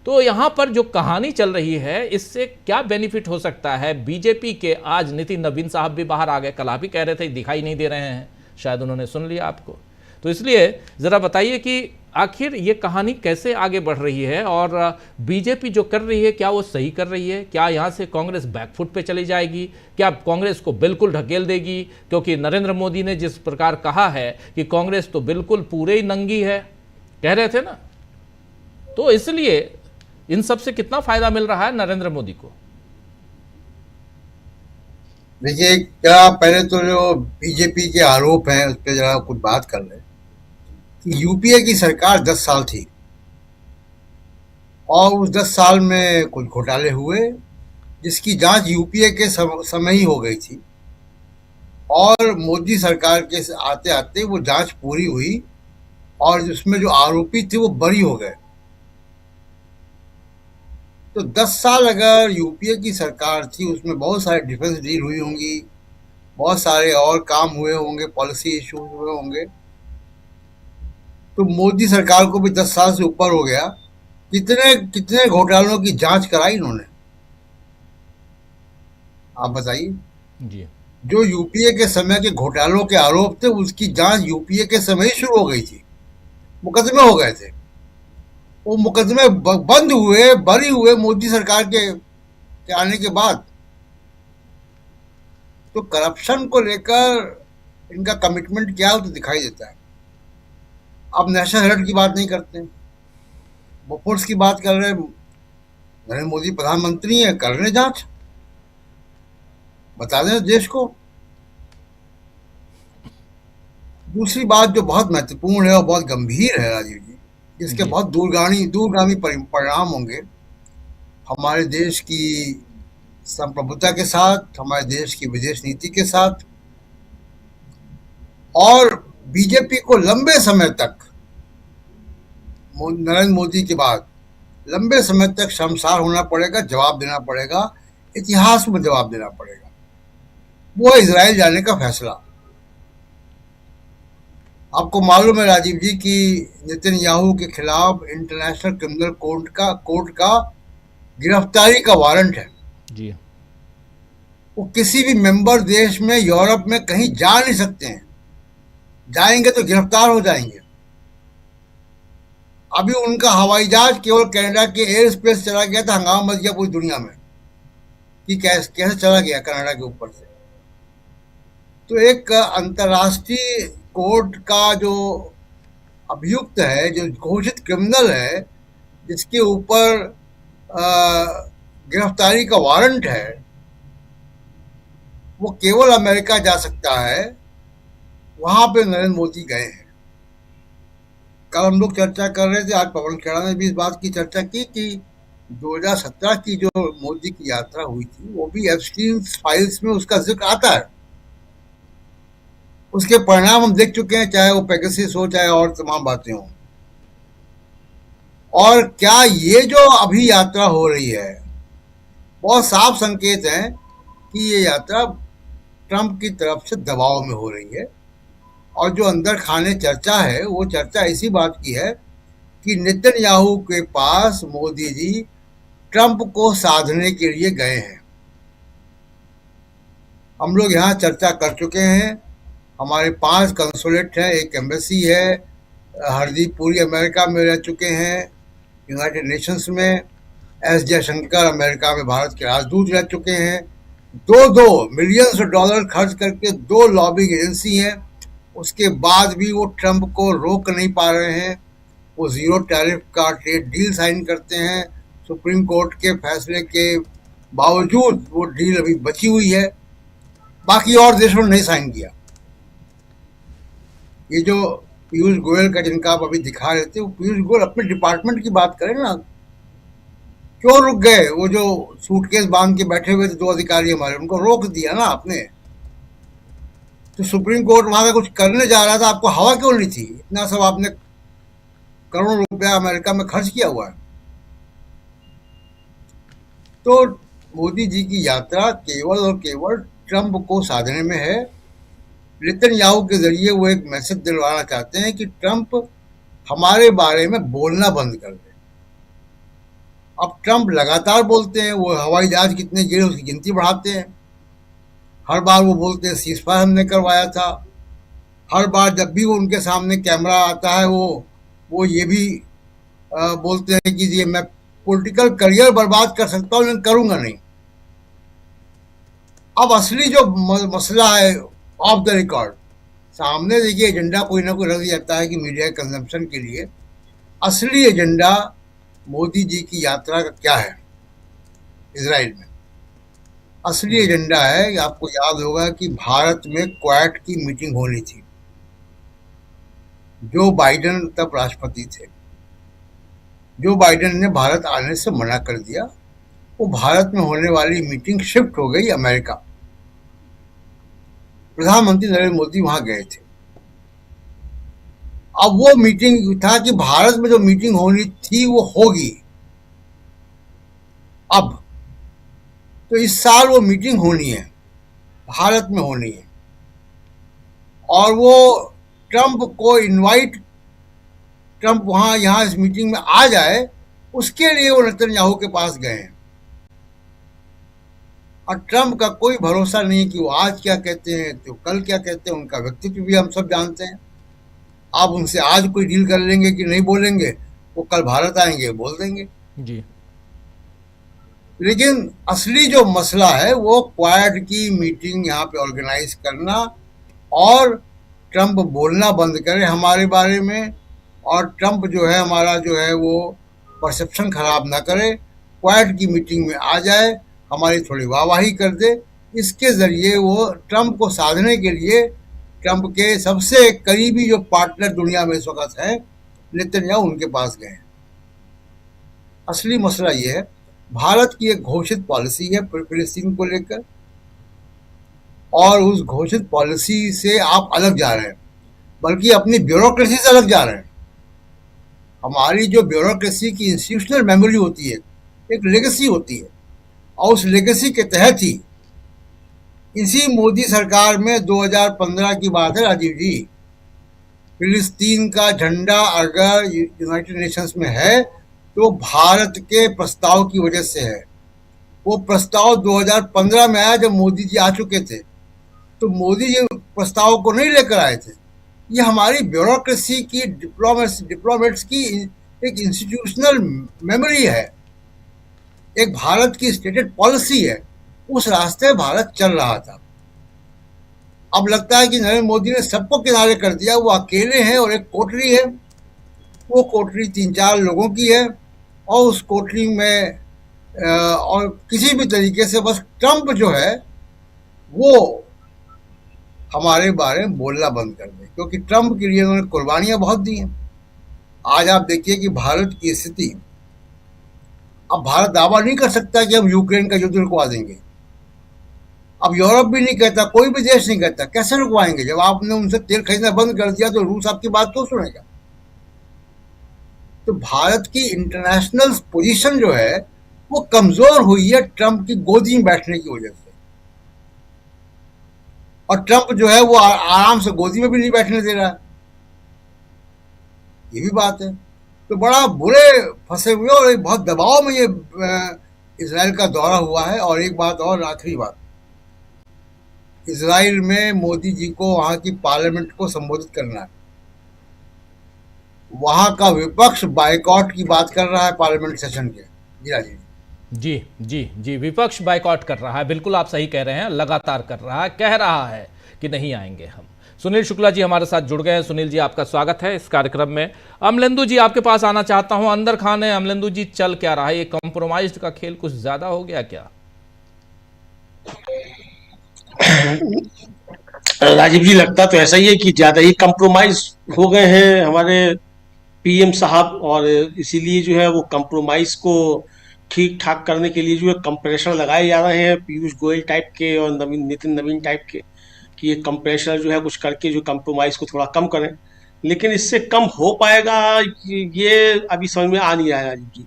Speaker 1: तो यहाँ पर जो कहानी चल रही है, इससे क्या बेनिफिट हो सकता है बीजेपी के? आज नितिन नवीन साहब भी बाहर आ गए, कल आप भी कह रहे थे दिखाई नहीं दे रहे हैं, शायद उन्होंने सुन लिया आपको। तो इसलिए ज़रा बताइए कि आखिर ये कहानी कैसे आगे बढ़ रही है, और बीजेपी जो कर रही है क्या वो सही कर रही है? क्या यहाँ से कांग्रेस बैकफुट पे चली जाएगी? क्या कांग्रेस को बिल्कुल ढकेल देगी? क्योंकि नरेंद्र मोदी ने जिस प्रकार कहा है कि कांग्रेस तो बिल्कुल पूरे ही नंगी है, कह रहे थे ना, तो इसलिए इन सब से कितना फायदा मिल रहा है नरेंद्र मोदी को?
Speaker 9: देखिए, क्या पहले तो जो बीजेपी के आरोप हैं उस पर जरा कुछ बात कर रहे हैं। यूपीए की सरकार 10 साल थी और उस 10 साल में कुछ घोटाले हुए, जिसकी जांच यूपीए के समय ही हो गई थी, और मोदी सरकार के आते आते वो जांच पूरी हुई और उसमें जो आरोपी थे वो बरी हो गए। तो 10 साल अगर यूपीए की सरकार थी, उसमें बहुत सारे डिफेंस डील हुई होंगी, बहुत सारे और काम हुए होंगे, पॉलिसी इश्यूज हुए होंगे। तो मोदी सरकार को भी 10 साल से ऊपर हो गया। कितने घोटालों की जांच कराई इन्होंने, आप बताइए
Speaker 1: जी।
Speaker 9: जो यूपीए के समय के घोटालों के आरोप थे, उसकी जांच यूपीए के समय ही शुरू हो गई थी, मुकदमे हो गए थे। वो मुकदमे बंद हुए, बरी हुए मोदी सरकार के आने के बाद। तो करप्शन को लेकर इनका कमिटमेंट क्या हो तो दिखाई देता है। अब नेशनल हेराल्ड की बात नहीं करते, बोफोर्स की बात कर रहे हैं। नरेंद्र मोदी प्रधानमंत्री हैं, कर रहे जांच, बता दें देश को। दूसरी बात जो बहुत महत्वपूर्ण है और बहुत गंभीर है राजीव जी, इसके बहुत दूरगामी परिणाम होंगे हमारे देश की संप्रभुता के साथ, हमारे देश की विदेश नीति के साथ, और बीजेपी को लंबे समय तक, नरेंद्र मोदी के बाद लंबे समय तक शर्मसार होना पड़ेगा, जवाब देना पड़ेगा, इतिहास में जवाब देना पड़ेगा। वो है इजराइल जाने का फैसला। आपको मालूम है राजीव जी कि नेतन्याहू के खिलाफ इंटरनेशनल क्रिमिनल कोर्ट का गिरफ्तारी का वारंट है
Speaker 1: जी।
Speaker 9: वो किसी भी मेंबर देश में, यूरोप में कहीं जा नहीं सकते हैं, जाएंगे तो गिरफ्तार हो जाएंगे। अभी उनका हवाई जहाज केवल कनाडा के एयर स्पेस चला गया था, हंगामा मच गया पूरी दुनिया में कि कैसे चला गया कनाडा के ऊपर से। तो एक अंतर्राष्ट्रीय कोर्ट का जो अभियुक्त है, जो घोषित क्रिमिनल है, जिसके ऊपर गिरफ्तारी का वारंट है, वो केवल अमेरिका जा सकता है, वहां पे नरेंद्र मोदी गए हैं। कल हम लोग चर्चा कर रहे थे, आज पवन खेड़ा ने भी इस बात की चर्चा की कि 2017 की जो मोदी की यात्रा हुई थी वो भी एप्स्टीन फाइल्स में उसका जिक्र आता है। उसके परिणाम हम देख चुके हैं, चाहे वो पेगासस हो चाहे और तमाम बातें हों। और क्या ये जो अभी यात्रा हो रही है, बहुत साफ संकेत हैं कि ये यात्रा ट्रंप की तरफ से दबाव में हो रही है। और जो अंदर खाने चर्चा है, वो चर्चा इसी बात की है कि नेतन्याहू के पास मोदी जी ट्रंप को साधने के लिए गए हैं। हम लोग यहाँ चर्चा कर चुके हैं, हमारे 5 कंसुलेट हैं, 1 एम्बेसी है, हरदीप पुरी अमेरिका में रह चुके हैं, यूनाइटेड नेशंस में, एस जयशंकर अमेरिका में भारत के राजदूत रह चुके हैं, 2 मिलियंस डॉलर खर्च करके 2 लॉबिंग एजेंसी हैं। उसके बाद भी वो ट्रंप को रोक नहीं पा रहे हैं। वो जीरो टैरिफ का ट्रेड डील साइन करते हैं, सुप्रीम कोर्ट के फैसले के बावजूद वो डील अभी बची हुई है, बाकी और देशों ने नहीं साइन किया। ये जो पीयूष गोयल का जिनका आप अभी दिखा रहे थे, वो पीयूष गोयल अपने डिपार्टमेंट की बात करें ना, क्यों रुक गए? वो जो सूटकेस बांध के बैठे हुए थे 2 अधिकारी हमारे, उनको रोक दिया ना आपने। तो सुप्रीम कोर्ट वहां का कुछ करने जा रहा था, आपको हवा क्यों नहीं थी? इतना सब आपने करोड़ों रुपया अमेरिका में खर्च किया हुआ है। तो मोदी जी की यात्रा केवल और केवल ट्रंप को साधने में है। नेतन्याहू के जरिए वो एक मैसेज दिलवाना चाहते हैं कि ट्रंप हमारे बारे में बोलना बंद कर दे। अब ट्रंप लगातार बोलते हैं, वो हवाई जहाज कितने गिरे उसकी गिनती बढ़ाते हैं। हर बार वो बोलते हैं सीजफायर हमने करवाया था। हर बार जब भी वो उनके सामने कैमरा आता है, वो ये भी बोलते हैं कि ये मैं पॉलिटिकल करियर बर्बाद कर सकता हूँ लेकिन करूंगा नहीं। अब असली जो मसला है ऑफ द रिकॉर्ड सामने देखिए, एजेंडा कोई ना कोई रख जाता है कि मीडिया कंजम्पशन के लिए। असली एजेंडा मोदी जी की यात्रा का क्या है इजराइल में? असली एजेंडा है, आपको याद होगा कि भारत में क्वाड की मीटिंग होनी थी। जो बाइडेन तब राष्ट्रपति थे, जो बाइडेन ने भारत आने से मना कर दिया। वो भारत में होने वाली मीटिंग शिफ्ट हो गई अमेरिका। प्रधानमंत्री नरेंद्र मोदी वहां गए थे। अब वो मीटिंग था कि भारत में जो मीटिंग होनी थी वो होगी। अब तो इस साल वो मीटिंग होनी है, भारत में होनी है। और वो ट्रंप को इनवाइट, ट्रंप वहां यहां इस मीटिंग में आ जाए, उसके लिए वो नेतन्याहू के पास गए हैं। और ट्रंप का कोई भरोसा नहीं कि वो आज क्या कहते हैं तो कल क्या कहते हैं। उनका व्यक्तित्व भी हम सब जानते हैं। आप उनसे आज कोई डील कर लेंगे कि नहीं बोलेंगे, वो कल भारत आएंगे बोल देंगे
Speaker 1: जी।
Speaker 9: लेकिन असली जो मसला है वो क्वाड की मीटिंग यहाँ पे ऑर्गेनाइज करना और ट्रंप बोलना बंद करे हमारे बारे में, और ट्रंप जो है हमारा जो है वो परसेप्शन खराब ना करे, क्वाड की मीटिंग में आ जाए, हमारी थोड़ी वाहवाही कर दे। इसके जरिए वो ट्रंप को साधने के लिए ट्रंप के सबसे करीबी जो पार्टनर दुनिया में इस वक्त है नेतन्याहू, उनके पास गए। असली मसला ये है, भारत की एक घोषित पॉलिसी है फिलिस्तीन को लेकर, और उस घोषित पॉलिसी से आप अलग जा रहे हैं, बल्कि अपनी ब्यूरोक्रेसी से अलग जा रहे हैं। हमारी जो ब्यूरोक्रेसी की इंस्टीट्यूशनल मेमोरी होती है, एक लेगेसी होती है, और उस लेगेसी के तहत ही इसी मोदी सरकार में 2015 की बात है राजीव जी, फिलिस्तीन का झंडा अगर यूनाइटेड नेशंस में है तो भारत के प्रस्ताव की वजह से है। वो प्रस्ताव 2015 में आया जब मोदी जी आ चुके थे, तो मोदी जी प्रस्ताव को नहीं लेकर आए थे। ये हमारी ब्यूरोक्रेसी की, डिप्लोमेट्स की एक इंस्टीट्यूशनल मेमोरी है, एक भारत की स्टेटेड पॉलिसी है। उस रास्ते भारत चल रहा था। अब लगता है कि नरेंद्र मोदी ने सबको किनारे कर दिया। वो अकेले हैं और एक कोठरी है, वो कोठरी 3-4 लोगों की है, और उस कोठरी में और किसी भी तरीके से बस ट्रंप जो है वो हमारे बारे में बोलना बंद कर दे, क्योंकि ट्रंप के लिए उन्होंने कुर्बानियां बहुत दी हैं। आज आप देखिए कि भारत की स्थिति, अब भारत दावा नहीं कर सकता कि हम यूक्रेन का युद्ध रुकवा देंगे। अब यूरोप भी नहीं कहता, कोई भी देश नहीं कहता। कैसे रुकवाएंगे? जब आपने उनसे तेल खरीदना बंद कर दिया तो रूस आपकी बात तो सुनेगा। तो भारत की इंटरनेशनल पोजीशन जो है वो कमजोर हुई है ट्रंप की गोदी में बैठने की वजह से। और ट्रंप जो है वो आराम से गोदी में भी नहीं बैठने दे रहा है, ये भी बात है। तो बड़ा बुरे फंसे हुए और बहुत दबाव में ये इजराइल का दौरा हुआ है। और एक बात और, आखिरी बात, इजराइल में मोदी जी को वहां की पार्लियामेंट को संबोधित करना है। वहां का विपक्ष बायकॉट की बात कर रहा है पार्लियामेंट सेशन के। जी राजीव
Speaker 1: जी जी जी, विपक्ष बायकॉट कर रहा है, बिल्कुल आप सही कह रहे हैं, लगातार कर रहा है, कह रहा है कि नहीं आएंगे हम। सुनील शुक्ला जी हमारे साथ जुड़ गए हैं। सुनील जी, आपका स्वागत है इस कार्यक्रम में। अमलेंदु जी, आपके पास आना चाहता हूं। अंदर खाने अमलेंदु जी, चल क्या रहा है? ये कॉम्प्रोमाइज का खेल कुछ ज्यादा हो गया क्या?
Speaker 10: राजीव जी, लगता तो ऐसा ही है कि ज्यादा ही कंप्रोमाइज हो गए हैं हमारे पीएम साहब, और इसीलिए जो है वो कंप्रोमाइज को ठीक ठाक करने के लिए जो है कंप्रेशर लगाए जा रहे हैं, पीयूष गोयल टाइप के और नितिन नवीन टाइप के, कि ये कंप्रेशर जो है कुछ करके जो कंप्रोमाइज को थोड़ा कम करें। लेकिन इससे कम हो पाएगा ये अभी समझ में आ नहीं रहा है राजीव जी।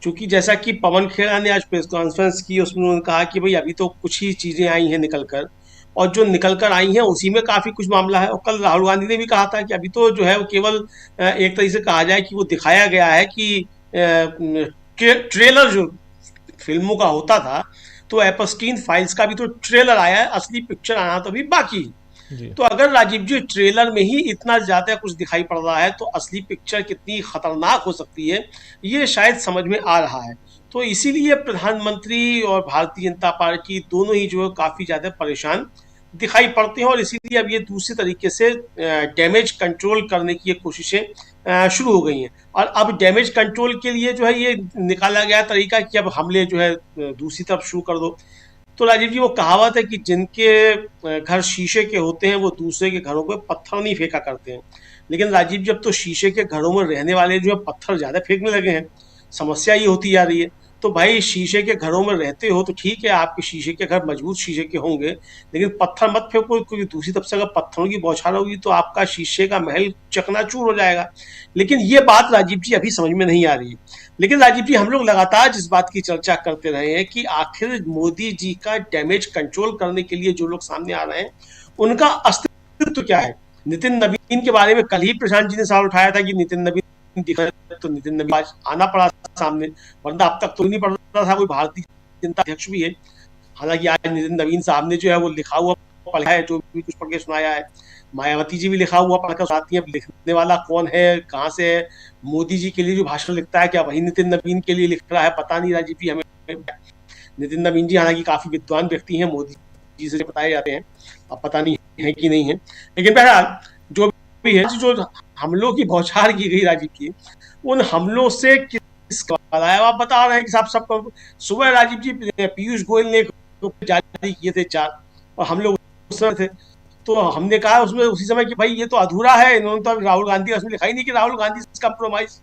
Speaker 10: क्योंकि जैसा कि पवन खेड़ा ने आज प्रेस कॉन्फ्रेंस की, उसमें उन्होंने कहा कि भाई अभी तो कुछ ही चीजें आई हैं निकल कर, और जो निकल कर आई हैं उसी में काफी कुछ मामला है। और कल राहुल गांधी ने भी कहा था कि अभी तो जो है वो केवल एक तरीके से कहा जाए कि वो दिखाया गया है कि ट्रेलर जो फिल्मों का होता था, तो एपस्टीन फाइल्स का भी तो ट्रेलर आया है, असली पिक्चर आना तो अभी बाकी। तो अगर राजीव जी ट्रेलर में ही इतना ज्यादा कुछ दिखाई पड़ रहा है, तो असली पिक्चर कितनी खतरनाक हो सकती है ये शायद समझ में आ रहा है। तो इसीलिए प्रधानमंत्री और भारतीय जनता पार्टी दोनों ही जो है काफी ज्यादा परेशान दिखाई पड़ते हैं, और इसीलिए अब ये दूसरे तरीके से डैमेज कंट्रोल करने की कोशिशें शुरू हो गई हैं। और अब डैमेज कंट्रोल के लिए जो है ये निकाला गया तरीका कि अब हमले जो है दूसरी तरफ शुरू कर दो। तो राजीव जी, वो कहावत है कि जिनके घर शीशे के होते हैं वो दूसरे के घरों पे पत्थर नहीं फेंका करते हैं। लेकिन राजीव जी, अब तो शीशे के घरों में रहने वाले जो है पत्थर ज्यादा फेंकने लगे हैं। समस्या ये होती जा रही है। तो भाई, शीशे के घरों में रहते हो तो ठीक है, आपके शीशे के घर मजबूत शीशे के होंगे, लेकिन पत्थर मत फेंको, क्योंकि दूसरी तरफ से अगर पत्थरों की बौछार होगी तो आपका शीशे का महल चकनाचूर हो जाएगा। लेकिन ये बात राजीव जी अभी समझ में नहीं आ रही है। लेकिन राजीव जी, हम लोग लगातार जिस बात की चर्चा करते रहे हैं कि आखिर मोदी जी का डैमेज कंट्रोल करने के लिए जो लोग सामने आ रहे हैं उनका अस्तित्व क्या है। नितिन नवीन के बारे में कल ही प्रशांत जी ने सवाल उठाया था कि नितिन नवीन दिखा, तो नितिन नवीन आज आना पड़ा सामने, वरना अब तक तो नहीं पड़ रहा था। कोई भारतीय जनता अध्यक्ष भी है, हालांकि आज नितिन नवीन साहब ने जो है वो लिखा हुआ पढ़ा है, जो भी कुछ पढ़ के सुनाया है। मायावती जी भी लिखा हुआ पढ़कर सुनाती है। लिखने वाला कौन है, कहाँ से है? मोदी जी के लिए जो भाषण लिखता है, क्या वही नितिन नवीन के लिए लिख रहा है? पता नहीं राजीव जी, हमें। नितिन नवीन जी हालांकि काफी विद्वान व्यक्ति हैं, मोदी जी से बताए जाते हैं, अब पता नहीं है कि नहीं है। लेकिन बहरहाल जो भी है, जो हमलों की बौछार की गई राजीव की, उन हमलों से किस आप बता रहे हैं कि साहब सब सुबह राजीव जी पीयूष गोयल ने जारी किए थे 4, और हम लोग उस समय थे, तो हमने कहा उसमें उसी समय कि भाई ये तो अधूरा है। इन्होंने तो राहुल गांधी उसमें लिखा ही नहीं कि राहुल गांधी कंप्रोमाइज।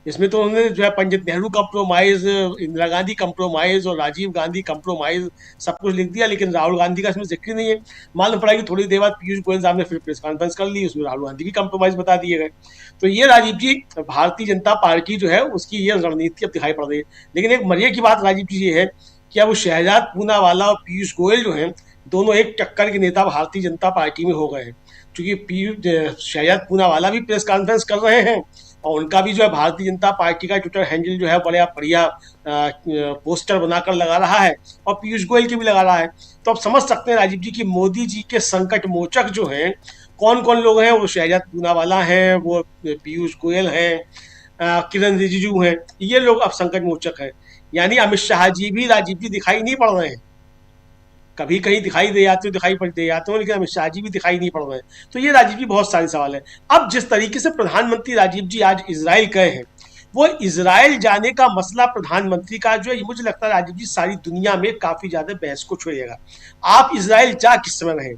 Speaker 10: इसमें तो उन्होंने जो है पंडित नेहरू कंप्रोमाइज, इंदिरा गांधी कंप्रोमाइज और राजीव गांधी कंप्रोमाइज सब कुछ लिख दिया, लेकिन राहुल गांधी का इसमें जिक्र नहीं है। मालूम पड़ा कि थोड़ी देर बाद पीयूष गोयल साहब ने फिर प्रेस कॉन्फ्रेंस कर ली, उसमें राहुल गांधी की कंप्रोमाइज बता दिए गए। तो ये राजीव जी, भारतीय जनता पार्टी जो है उसकी ये रणनीति अब दिखाई पड़ रही है। लेकिन एक मजे की बात राजीव जी ये है कि अब शहजाद पूनावाला और पीयूष गोयल जो है दोनों एक टक्कर के नेता भारतीय जनता पार्टी में हो गए हैं। क्योंकि शहजाद पूनावाला भी प्रेस कॉन्फ्रेंस कर रहे हैं, और उनका भी जो है भारतीय जनता पार्टी का ट्विटर हैंडल जो है बड़ा बढ़िया पोस्टर बनाकर लगा रहा है, और पीयूष गोयल की भी लगा रहा है। तो आप समझ सकते हैं राजीव जी कि मोदी जी के संकट मोचक जो हैं कौन कौन लोग हैं। वो शहजाद पूनावाला हैं, वो पीयूष गोयल हैं, किरण रिजिजू हैं, ये लोग अब संकट मोचक हैं। यानी अमित शाह जी भी राजीव जी दिखाई नहीं पड़ रहे हैं। कभी कहीं दिखाई दे जाते हो, लेकिन अमित शाह जी भी दिखाई नहीं पड़ रहे हैं। तो ये राजीव जी बहुत सारे सवाल हैं। अब जिस तरीके से प्रधानमंत्री राजीव जी आज इजराइल गए हैं, वो इजराइल जाने का मसला प्रधानमंत्री का जो है, मुझे लगता है राजीव जी सारी दुनिया में काफी ज्यादा बहस को छेड़ेगा। आप इजराइल जा किस समय रहे?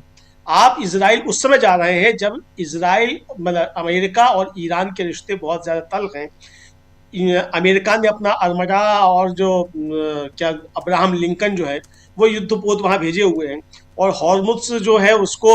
Speaker 10: आप इजराइल उस समय जा रहे हैं जब इजराइल मतलब अमेरिका और ईरान के रिश्ते बहुत ज्यादा तल्ख हैं। अमेरिका ने अपना अरमडा और जो क्या अब्राहम लिंकन जो है वो युद्धपोत वहां भेजे हुए हैं, और हॉर्मुज़ जो है उसको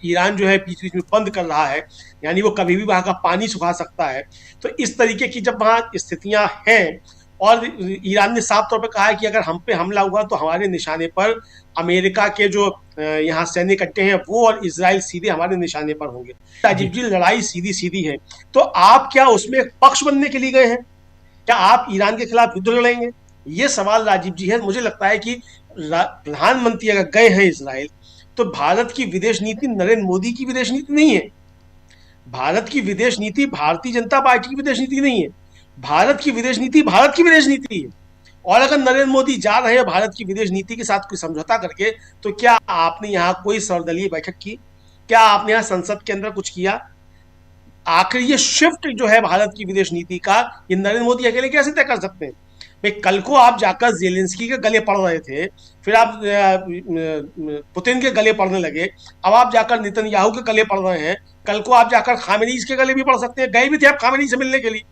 Speaker 10: ईरान जो है बीच बीच में बंद कर रहा है, यानी वो कभी भी वहां का पानी सुखा सकता है। तो इस तरीके की जब वहां स्थितियां हैं, और ईरान ने साफ तौर पर कहा है कि अगर हम पे हमला हुआ तो हमारे निशाने पर अमेरिका के जो यहाँ सैनिक अड्डे हैं वो और इजराइल सीधे हमारे निशाने पर होंगे। राजीव जी लड़ाई सीधी सीधी है, तो आप क्या उसमें पक्ष बनने के लिए गए हैं? क्या आप ईरान के खिलाफ युद्ध लड़ेंगे? ये सवाल राजीव जी है। मुझे लगता है कि प्रधानमंत्री अगर गए हैं इजराइल, तो भारत की विदेश नीति नरेंद्र मोदी की विदेश नीति नहीं है। भारत की विदेश नीति भारतीय जनता पार्टी की विदेश नीति नहीं है। भारत की विदेश नीति भारत की विदेश नीति है। और अगर नरेंद्र मोदी जा रहे हैं भारत की विदेश नीति के साथ कोई समझौता करके, तो क्या आपने यहाँ कोई सर्वदलीय बैठक की? क्या आपने यहाँ संसद के अंदर कुछ किया? आखिर ये शिफ्ट जो है भारत की विदेश नीति का, ये नरेंद्र मोदी अकेले कैसे तय कर सकते हैं? भाई कल को आप जाकर जेलेंस्की के गले पड़ रहे थे, फिर आप पुतिन के गले पड़ने लगे, अब आप जाकर नेतन्याहू के गले पड़ रहे हैं, कल को आप जाकर खामेनी के गले भी पड़ सकते हैं। गए भी थे आप खामेनी से मिलने के लिए,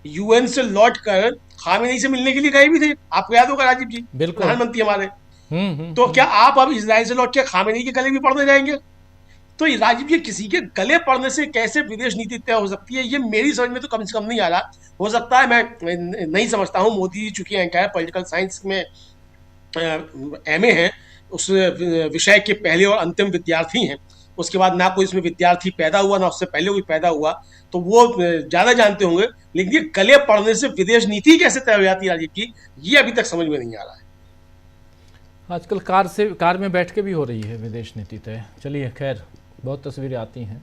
Speaker 10: यूएन से लौट कर खामेनी से मिलने के लिए गए भी थे, आपको याद होगा राजीव जी, प्रधानमंत्री हमारे। तो क्या आप अब इजराइल से लौट के खामेनी के गले भी पड़ने जाएंगे? तो राजीव जी किसी के गले पड़ने से कैसे विदेश नीति तय हो सकती है, ये मेरी समझ में तो कम से कम नहीं आ रहा। हो सकता है, मैं नहीं समझता हूँ। मोदी जी चूंकि एंटायर पॉलिटिकल साइंस में एमए हैं, उस विषय के पहले और अंतिम विद्यार्थी हैं, उसके बाद ना कोई इसमें विद्यार्थी पैदा हुआ ना उससे पहले कोई पैदा हुआ, तो वो ज्यादा जानते होंगे। लेकिन ये गले पड़ने से विदेश नीति कैसे तय हो जाती है राजीव जी, ये अभी तक समझ में नहीं आ रहा है।
Speaker 1: आजकल कार में बैठ के भी हो रही है विदेश नीति तय। चलिए खैर, बहुत तस्वीरें आती हैं।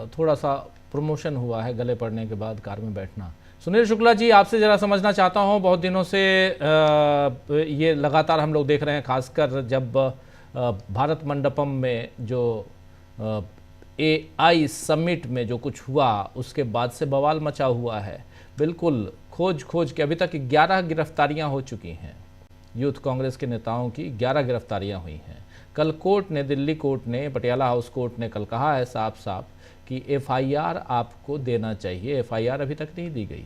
Speaker 1: थोड़ा सा प्रमोशन हुआ है गले पड़ने के बाद कार में बैठना। सुनील शुक्ला जी, आपसे ज़रा समझना चाहता हूं, बहुत दिनों से ये लगातार हम लोग देख रहे हैं, खासकर जब भारत मंडपम में जो AI समिट में जो कुछ हुआ उसके बाद से बवाल मचा हुआ है। बिल्कुल खोज के अभी तक 11 गिरफ्तारियां हो चुकी हैं। यूथ कांग्रेस के नेताओं की 11 गिरफ्तारियां हुई हैं। कल कोर्ट ने, दिल्ली कोर्ट ने, पटियाला हाउस कोर्ट ने कल कहा है साफ साफ कि FIR आपको देना चाहिए। FIR अभी तक नहीं दी गई,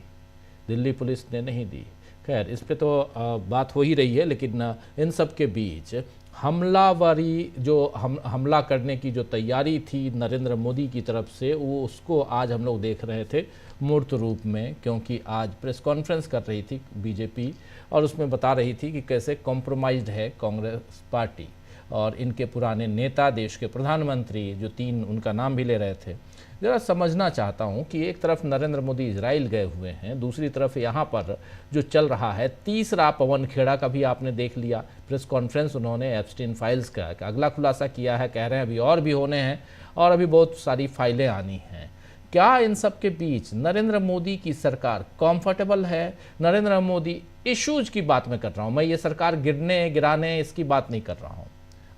Speaker 1: दिल्ली पुलिस ने नहीं दी। खैर, इस पे तो बात हो ही रही है, लेकिन इन सब के बीच हमलावरी जो हमला करने की जो तैयारी थी नरेंद्र मोदी की तरफ से, वो उसको आज हम लोग देख रहे थे मूर्त रूप में, क्योंकि आज प्रेस कॉन्फ्रेंस कर रही थी बीजेपी और उसमें बता रही थी कि कैसे कॉम्प्रोमाइज्ड है कांग्रेस पार्टी और इनके पुराने नेता, देश के प्रधानमंत्री जो 3 उनका नाम भी ले रहे थे। ज़रा समझना चाहता हूं कि एक तरफ नरेंद्र मोदी इजराइल गए हुए हैं, दूसरी तरफ यहां पर जो चल रहा है, तीसरा पवन खेड़ा का भी आपने देख लिया, प्रेस कॉन्फ्रेंस उन्होंने एप्स्टीन फाइल्स का अगला खुलासा किया है, कह रहे हैं अभी और भी होने हैं और अभी बहुत सारी फाइलें आनी हैं। क्या इन सब के बीच नरेंद्र मोदी की सरकार कंफर्टेबल है? नरेंद्र मोदी इश्यूज की बात मैं कर रहा हूँ, मैं ये सरकार गिराने इसकी बात नहीं कर रहा हूँ।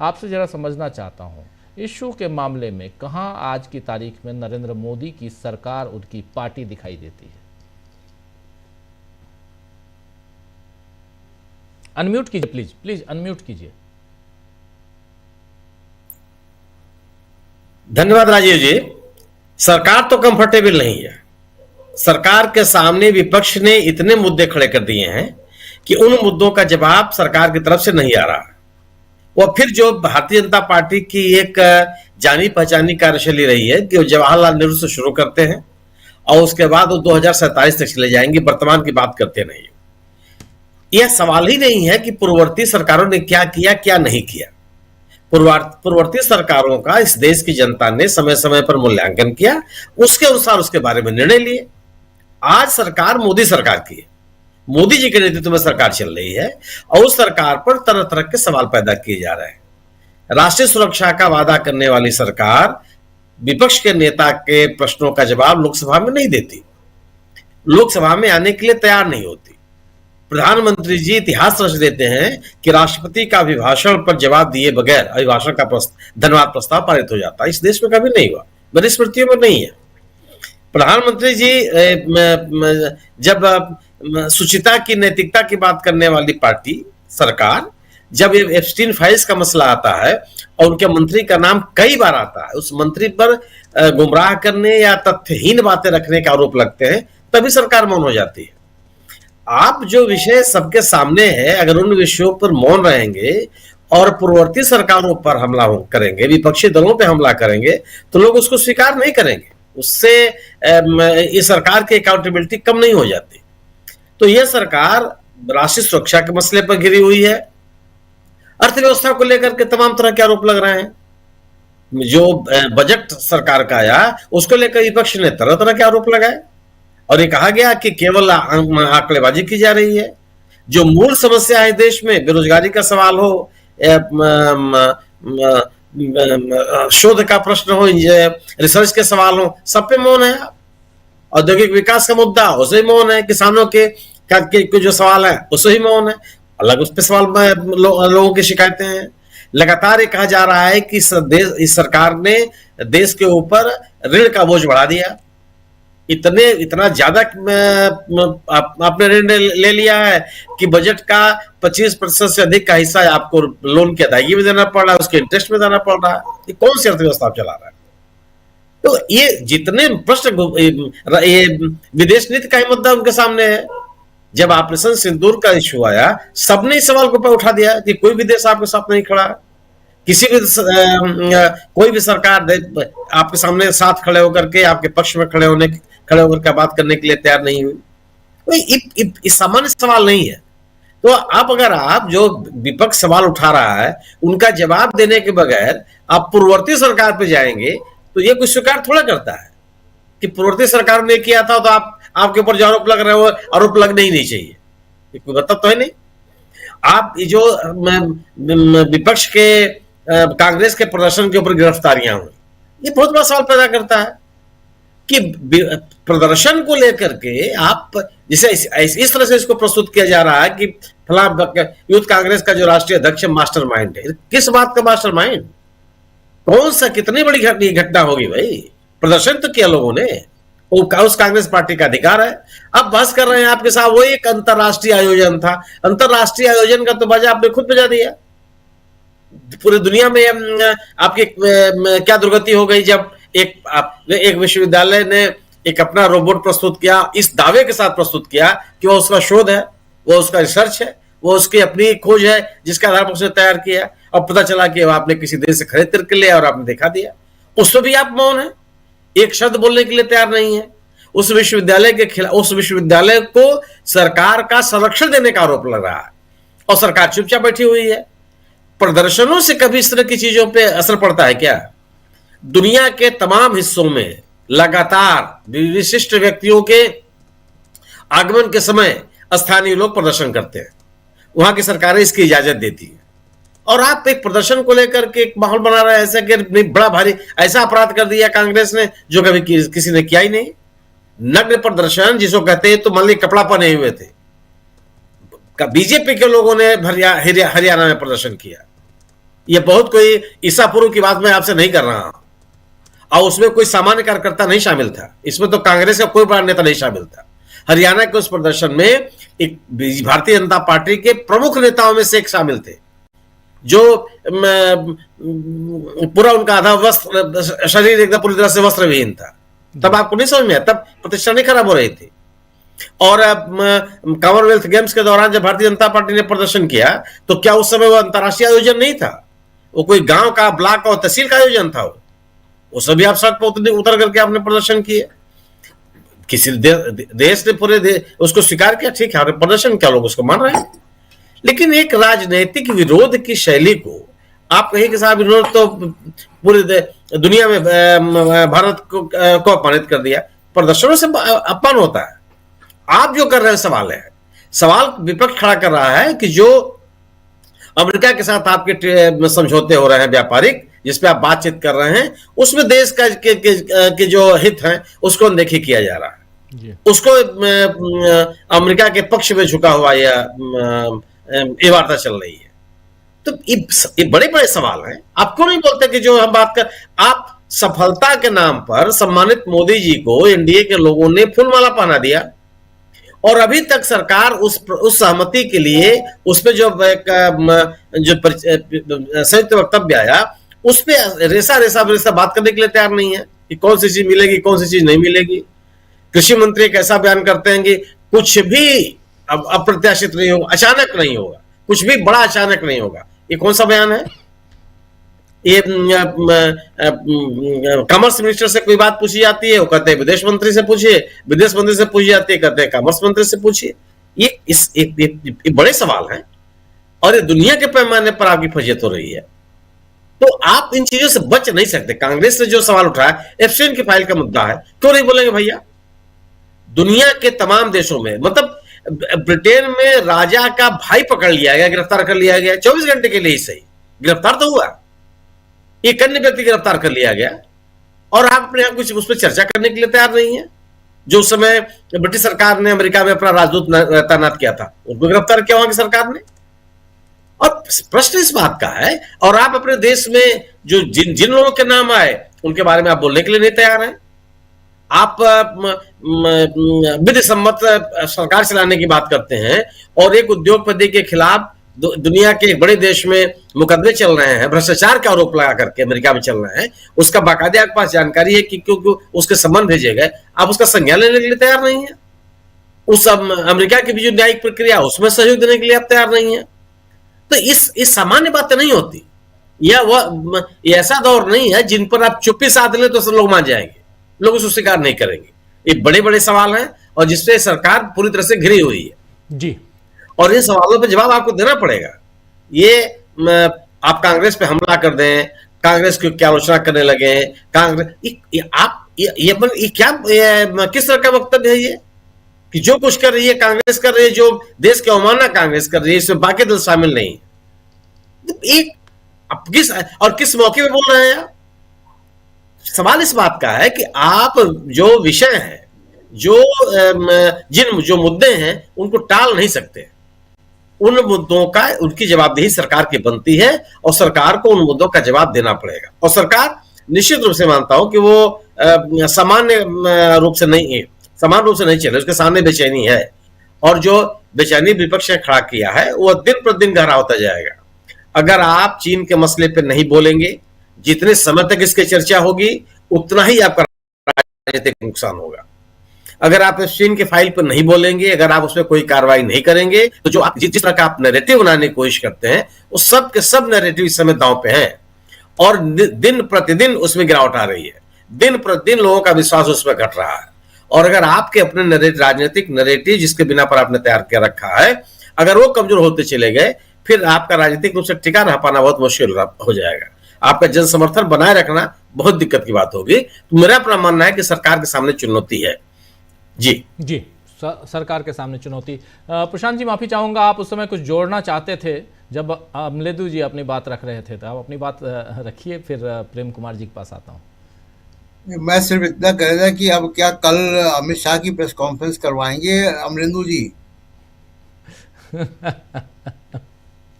Speaker 1: आपसे जरा समझना चाहता हूं, इशू के मामले में कहां आज की तारीख में नरेंद्र मोदी की सरकार, उनकी पार्टी दिखाई देती है? अनम्यूट कीजिए, प्लीज अनम्यूट कीजिए।
Speaker 11: धन्यवाद राजीव जी। सरकार तो कंफर्टेबल नहीं है। सरकार के सामने विपक्ष ने इतने मुद्दे खड़े कर दिए हैं कि उन मुद्दों का जवाब सरकार की तरफ से नहीं आ रहा। और फिर जो भारतीय जनता पार्टी की एक जानी पहचानी कार्यशैली रही है कि वो जवाहरलाल नेहरू से शुरू करते हैं और उसके बाद वो 2047 तक चले जाएंगे, वर्तमान की बात करते नहीं। यह सवाल ही नहीं है कि पूर्ववर्ती सरकारों ने क्या किया क्या नहीं किया। पूर्ववर्ती सरकारों का इस देश की जनता ने समय समय पर मूल्यांकन किया, उसके अनुसार उसके बारे में निर्णय लिए। आज सरकार मोदी सरकार की है, मोदी जी के नेतृत्व में सरकार चल रही है और उस सरकार पर तरह तरह के सवाल पैदा किए जा रहे हैं। राष्ट्रीय सुरक्षा का वादा करने वाली सरकार विपक्ष के नेता के प्रश्नों का जवाब लोकसभा में नहीं देती, लोकसभा में आने के लिए तैयार नहीं होती। प्रधानमंत्री जी इतिहास रच देते हैं कि राष्ट्रपति का अभिभाषण पर जवाब दिए बगैर अभिभाषण का धन्यवाद प्रस्ताव पारित हो जाता है। इस देश में कभी नहीं हुआ, मेरी स्मृतियों में नहीं है। प्रधानमंत्री जी जब सुचिता की नैतिकता की बात करने वाली पार्टी सरकार, जब ये एप्स्टीन फाइल्स का मसला आता है और उनके मंत्री का नाम कई बार आता है, उस मंत्री पर गुमराह करने या तथ्यहीन बातें रखने का आरोप लगते हैं, तभी सरकार मौन हो जाती है। आप जो विषय सबके सामने है, अगर उन विषयों पर मौन रहेंगे और पूर्ववर्ती सरकारों पर हमला करेंगे, विपक्षी दलों पर हमला करेंगे, तो लोग उसको स्वीकार नहीं करेंगे। उससे इस सरकार की अकाउंटेबिलिटी कम नहीं हो जाती। तो यह सरकार राष्ट्रीय सुरक्षा के मसले पर घिरी हुई है, अर्थव्यवस्था को लेकर के तमाम तरह के आरोप लग रहे हैं। जो बजट सरकार का आया उसको लेकर विपक्ष ने तरह तरह के आरोप लगाए और ये कहा गया कि केवल आंकड़ेबाजी की जा रही है। जो मूल समस्या है देश में, बेरोजगारी का सवाल हो, शोध का प्रश्न हो, रिसर्च के सवाल हो, सब पे मौन है। औद्योगिक विकास का मुद्दा, उसे मौन है। किसानों के जो सवाल है उसे ही मौन है। अलग उस पे सवाल लोगों की शिकायतें हैं। लगातार ये कहा जा रहा है कि इस सरकार ने देश के ऊपर ऋण का बोझ बढ़ा दिया। इतना ज्यादा आपने ऋण ले लिया है कि बजट का 25% से अधिक का हिस्सा आपको लोन की अदायगी में देना पड़ रहा है, उसके इंटरेस्ट में देना पड़ रहा है। ये कौन सी अर्थव्यवस्था आप चला रहा है? तो ये जितने प्रश्न, ये विदेश नीति का ही मुद्दा उनके सामने है। जब ऑपरेशन सिंदूर का इश्यू आया, सबने इस सवाल को ऊपर उठा दिया कि कोई भी देश आपके साथ नहीं खड़ा, किसी भी कोई भी सरकार आपके सामने साथ खड़े होकर के आपके पक्ष में खड़े होकर के बात करने के लिए तैयार नहीं हुई। इस सामान्य सवाल नहीं है। तो आप जो विपक्ष सवाल उठा रहा है उनका जवाब देने के बगैर आप पूर्ववर्ती सरकार पे जाएंगे तो ये कुछ स्वीकार थोड़ा करता है कि पूर्ववर्ती सरकार ने किया था, तो आपके ऊपर जो आरोप लग रहे हो आरोप लगने ही नहीं चाहिए। कोई मतलब तो है नहीं। आप जो विपक्ष के कांग्रेस के प्रदर्शन के ऊपर गिरफ्तारियां हुई, ये बहुत बड़ा सवाल पैदा करता है कि प्रदर्शन को लेकर के आप जिसे इस तरह से इसको प्रस्तुत किया जा रहा है कि फला यूथ कांग्रेस का जो राष्ट्रीय अध्यक्ष मास्टरमाइंड है। किस बात का मास्टरमाइंड? कौन सा, कितनी बड़ी घटना होगी भाई? प्रदर्शन तो किया लोगों ने, उस कांग्रेस पार्टी का अधिकार है। अब बहस कर रहे हैं आपके साथ, वो एक अंतरराष्ट्रीय आयोजन था। अंतरराष्ट्रीय आयोजन का तो बाजा आपने खुद बजा दिया। पूरी दुनिया में आपकी क्या दुर्गति हो गई जब एक विश्वविद्यालय ने एक अपना रोबोट प्रस्तुत किया, इस दावे के साथ प्रस्तुत किया कि वो उसका शोध है, वो उसका रिसर्च है, वो उसकी अपनी खोज है जिसके आधार पर उसने तैयार किया। अब पता चला कि आपने किसी देश से खरीद करके लिया और आपने दिखा दिया। उसमें भी आप मौन है, एक शब्द बोलने के लिए तैयार नहीं है। उस विश्वविद्यालय के खिलाफ, उस विश्वविद्यालय को सरकार का संरक्षण देने का आरोप लग रहा है और सरकार चुपचाप बैठी हुई है। प्रदर्शनों से कभी इस तरह की चीजों पे असर पड़ता है क्या? दुनिया के तमाम हिस्सों में लगातार विशिष्ट व्यक्तियों के आगमन के समय स्थानीय लोग प्रदर्शन करते हैं, वहां की सरकारें इसकी इजाजत देती है, और आप एक प्रदर्शन को लेकर के एक माहौल बना रहे हैं ऐसा कि नहीं, बड़ा भारी ऐसा अपराध कर दिया कांग्रेस ने जो कभी किसी ने किया ही नहीं। नग्न प्रदर्शन जिसको कहते हैं, तो मान लीजिए कपड़ा पहने हुए थे, बीजेपी के लोगों ने हरियाणा में प्रदर्शन किया। ये बहुत कोई ईसा पूर्व की बात मैं आपसे नहीं कर रहा हूं, और उसमें कोई सामान्य कार्यकर्ता नहीं शामिल था, इसमें तो कांग्रेस का कोई बड़ा नेता नहीं शामिल था। हरियाणा के उस प्रदर्शन में एक भारतीय जनता पार्टी के प्रमुख नेताओं में से एक शामिल थे, जो पूरा उनका आधा वस्त्र, शरीर एकदम पूरी तरह से वस्त्र विहीन था। तब आपको नहीं समझ में आया, तब प्रतिष्ठा नहीं खराब हो रही थी। और कॉमनवेल्थ गेम्स के दौरान जब भारतीय जनता पार्टी ने प्रदर्शन किया, तो क्या उस समय वो अंतर्राष्ट्रीय आयोजन नहीं था? वो कोई गांव का, ब्लॉक और तहसील का आयोजन था। वो सभी आप सड़क पर उतर करके आपने प्रदर्शन किए। किसी देश ने पूरे उसको स्वीकार किया, ठीक है, प्रदर्शन क्या लोग उसको मान रहे हैं। लेकिन एक राजनीतिक विरोध की शैली को आप कहीं के साथ विरोध तो पूरी दुनिया में भारत को अपमानित कर दिया। प्रदर्शनों से अपमान होता है। आप जो कर रहे हैं सवाल विपक्ष खड़ा कर रहा है कि जो अमेरिका के साथ आपके समझौते हो रहे हैं व्यापारिक, जिसपे आप बातचीत कर रहे हैं, उसमें देश का के जो हित हैं उसको अनदेखी किया जा रहा है। उसको अमेरिका के पक्ष में झुका हुआ ये वार्ता चल रही है। तो ये बड़े बड़े सवाल हैं। आप क्यों नहीं बोलते कि जो हम बात कर, आप सफलता के नाम पर सम्मानित मोदी जी को एनडीए के लोगों ने फूलमाला पहना दिया और अभी तक सरकार उस सहमति के लिए उसपे जो संयुक्त वक्तव्य आया उस पे रेसा बात करने के लिए तैयार नहीं है कि कौन सी चीज मिलेगी कौन सी चीज नहीं मिलेगी। कृषि मंत्री एक ऐसा बयान करते हैं कि कुछ भी अप्रत्याशित नहीं होगा, अचानक नहीं होगा, कुछ भी बड़ा अचानक नहीं होगा। ये कौन सा बयान है? ये कॉमर्स मिनिस्टर से कोई बात पूछी जाती है, वो कहते हैं विदेश मंत्री से पूछिए, विदेश मंत्री से पूछी जाती है, कहते हैं कॉमर्स मंत्री से पूछिए। ये बड़े सवाल हैं और ये दुनिया के पैमाने पर आपकी फजीयत हो रही है, तो आप इन चीजों से बच नहीं सकते। कांग्रेस ने जो सवाल उठाया एफस्टाइन की फाइल का मुद्दा है, क्यों नहीं बोलेंगे भैया? दुनिया के तमाम देशों में, मतलब ब्रिटेन में राजा का भाई पकड़ लिया गया, गिरफ्तार कर लिया गया 24 घंटे के लिए ही सही, गिरफ्तार तो हुआ, एक अन्य व्यक्ति गिरफ्तार कर लिया गया और आप अपने आप कुछ उस पर चर्चा करने के लिए तैयार नहीं है। जो उस समय ब्रिटिश सरकार ने अमेरिका में अपना राजदूत तैनात किया था, उनको गिरफ्तार किया वहां की सरकार ने। और प्रश्न इस बात का है, और आप अपने देश में जो जिन लोगों के नाम आए उनके बारे में आप बोलने के लिए नहीं तैयार हैं। आप विधि सम्मत सरकार चलाने की बात करते हैं और एक उद्योगपति के खिलाफ दुनिया के एक बड़े देश में मुकदमे चल रहे हैं, भ्रष्टाचार का आरोप लगा करके अमेरिका में चल रहे हैं, उसका बाकायदा आपके पास जानकारी है कि क्यों उसके संबंध भेजे गए, आप उसका संज्ञान लेने के लिए तैयार नहीं है। उस अमेरिका की भी जो न्यायिक प्रक्रिया उसमें सहयोग देने के लिए आप तैयार नहीं है। तो इस सामान्य बातें नहीं होती, ये ऐसा दौर नहीं है जिन पर आप चुप्पी साध ले तो सब लोग मान जाएंगे, लोग उसको स्वीकार नहीं करेंगे। ये बड़े बड़े सवाल हैं और जिससे सरकार पूरी तरह से घिरी हुई है
Speaker 1: जी, और
Speaker 11: इन सवालों पर जवाब आपको देना पड़ेगा। ये आप कांग्रेस पे हमला कर दें, कांग्रेस की क्या आलोचना करने लगे, कांग्रेस किस तरह का वक्तव्य है ये कि जो कुछ कर रही है कांग्रेस कर रही है, जो देश की अवमानना कांग्रेस कर रही है, इसमें बाकी दल शामिल नहीं। किस मौके पे बोल रहे हैं आप? सवाल इस बात का है कि आप जो विषय है, जो मुद्दे हैं उनको टाल नहीं सकते। उन मुद्दों का उनकी जवाबदेही सरकार की बनती है और सरकार को उन मुद्दों का जवाब देना पड़ेगा। और सरकार निश्चित रूप से मानता हूं कि वो सामान्य रूप से नहीं चले, उसके सामने बेचैनी है और जो बेचैनी विपक्ष ने खड़ा किया है वो दिन प्रतिदिन गहरा होता जाएगा। अगर आप चीन के मसले पर नहीं बोलेंगे, जितने समय तक इसकी चर्चा होगी उतना ही आपका राजनीतिक नुकसान होगा। अगर आप चीन के फाइल पर नहीं बोलेंगे, अगर आप उसमें कोई कार्रवाई नहीं करेंगे, तो जो आप जिस तरह का आप नैरेटिव बनाने की कोशिश करते हैं वो सब के सब नैरेटिव इस समय दांव पे हैं और दिन प्रतिदिन उसमें गिरावट आ रही है, दिन प्रतिदिन लोगों का विश्वास उसमें घट रहा है। और अगर आपके अपने राजनीतिक नैरेटिव जिसके बिना पर आपने तैयार किया रखा है, अगर वो कमजोर होते चले गए, फिर आपका राजनीतिक रूप से टिका रह पाना बहुत मुश्किल हो जाएगा। आपका जन समर्थन बनाए रखना बहुत दिक्कत की बात होगी। तो मेरा अपना मानना है कि सरकार के सामने चुनौती है। जी
Speaker 1: सरकार के सामने चुनौती। प्रशांत जी, माफी चाहूंगा, आप उस समय कुछ जोड़ना चाहते थे जब अमलेदु जी अपनी बात रख रहे थे, तो आप अपनी बात रखिए, फिर प्रेम कुमार जी के पास आता हूं।
Speaker 9: मैं सिर्फ इतना कह रहा था कि अब क्या कल अमित शाह की प्रेस कॉन्फ्रेंस करवाएंगे अमलेंदु जी?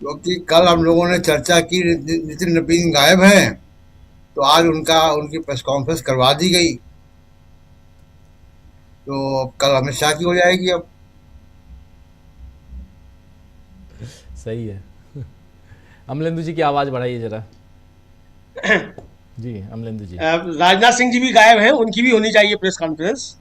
Speaker 9: क्योंकि कल हम लोगों ने चर्चा की, नितिन नवीन गायब हैं, तो आज उनकी प्रेस कॉन्फ्रेंस करवा दी गई, तो कल अमित शाह की हो जाएगी। अब
Speaker 1: सही है। अमलेंदु जी की आवाज बढ़ाइए जरा। जी अमलेंदु जी।
Speaker 10: राजनाथ सिंह जी भी गायब हैं, उनकी भी होनी चाहिए प्रेस कॉन्फ्रेंस,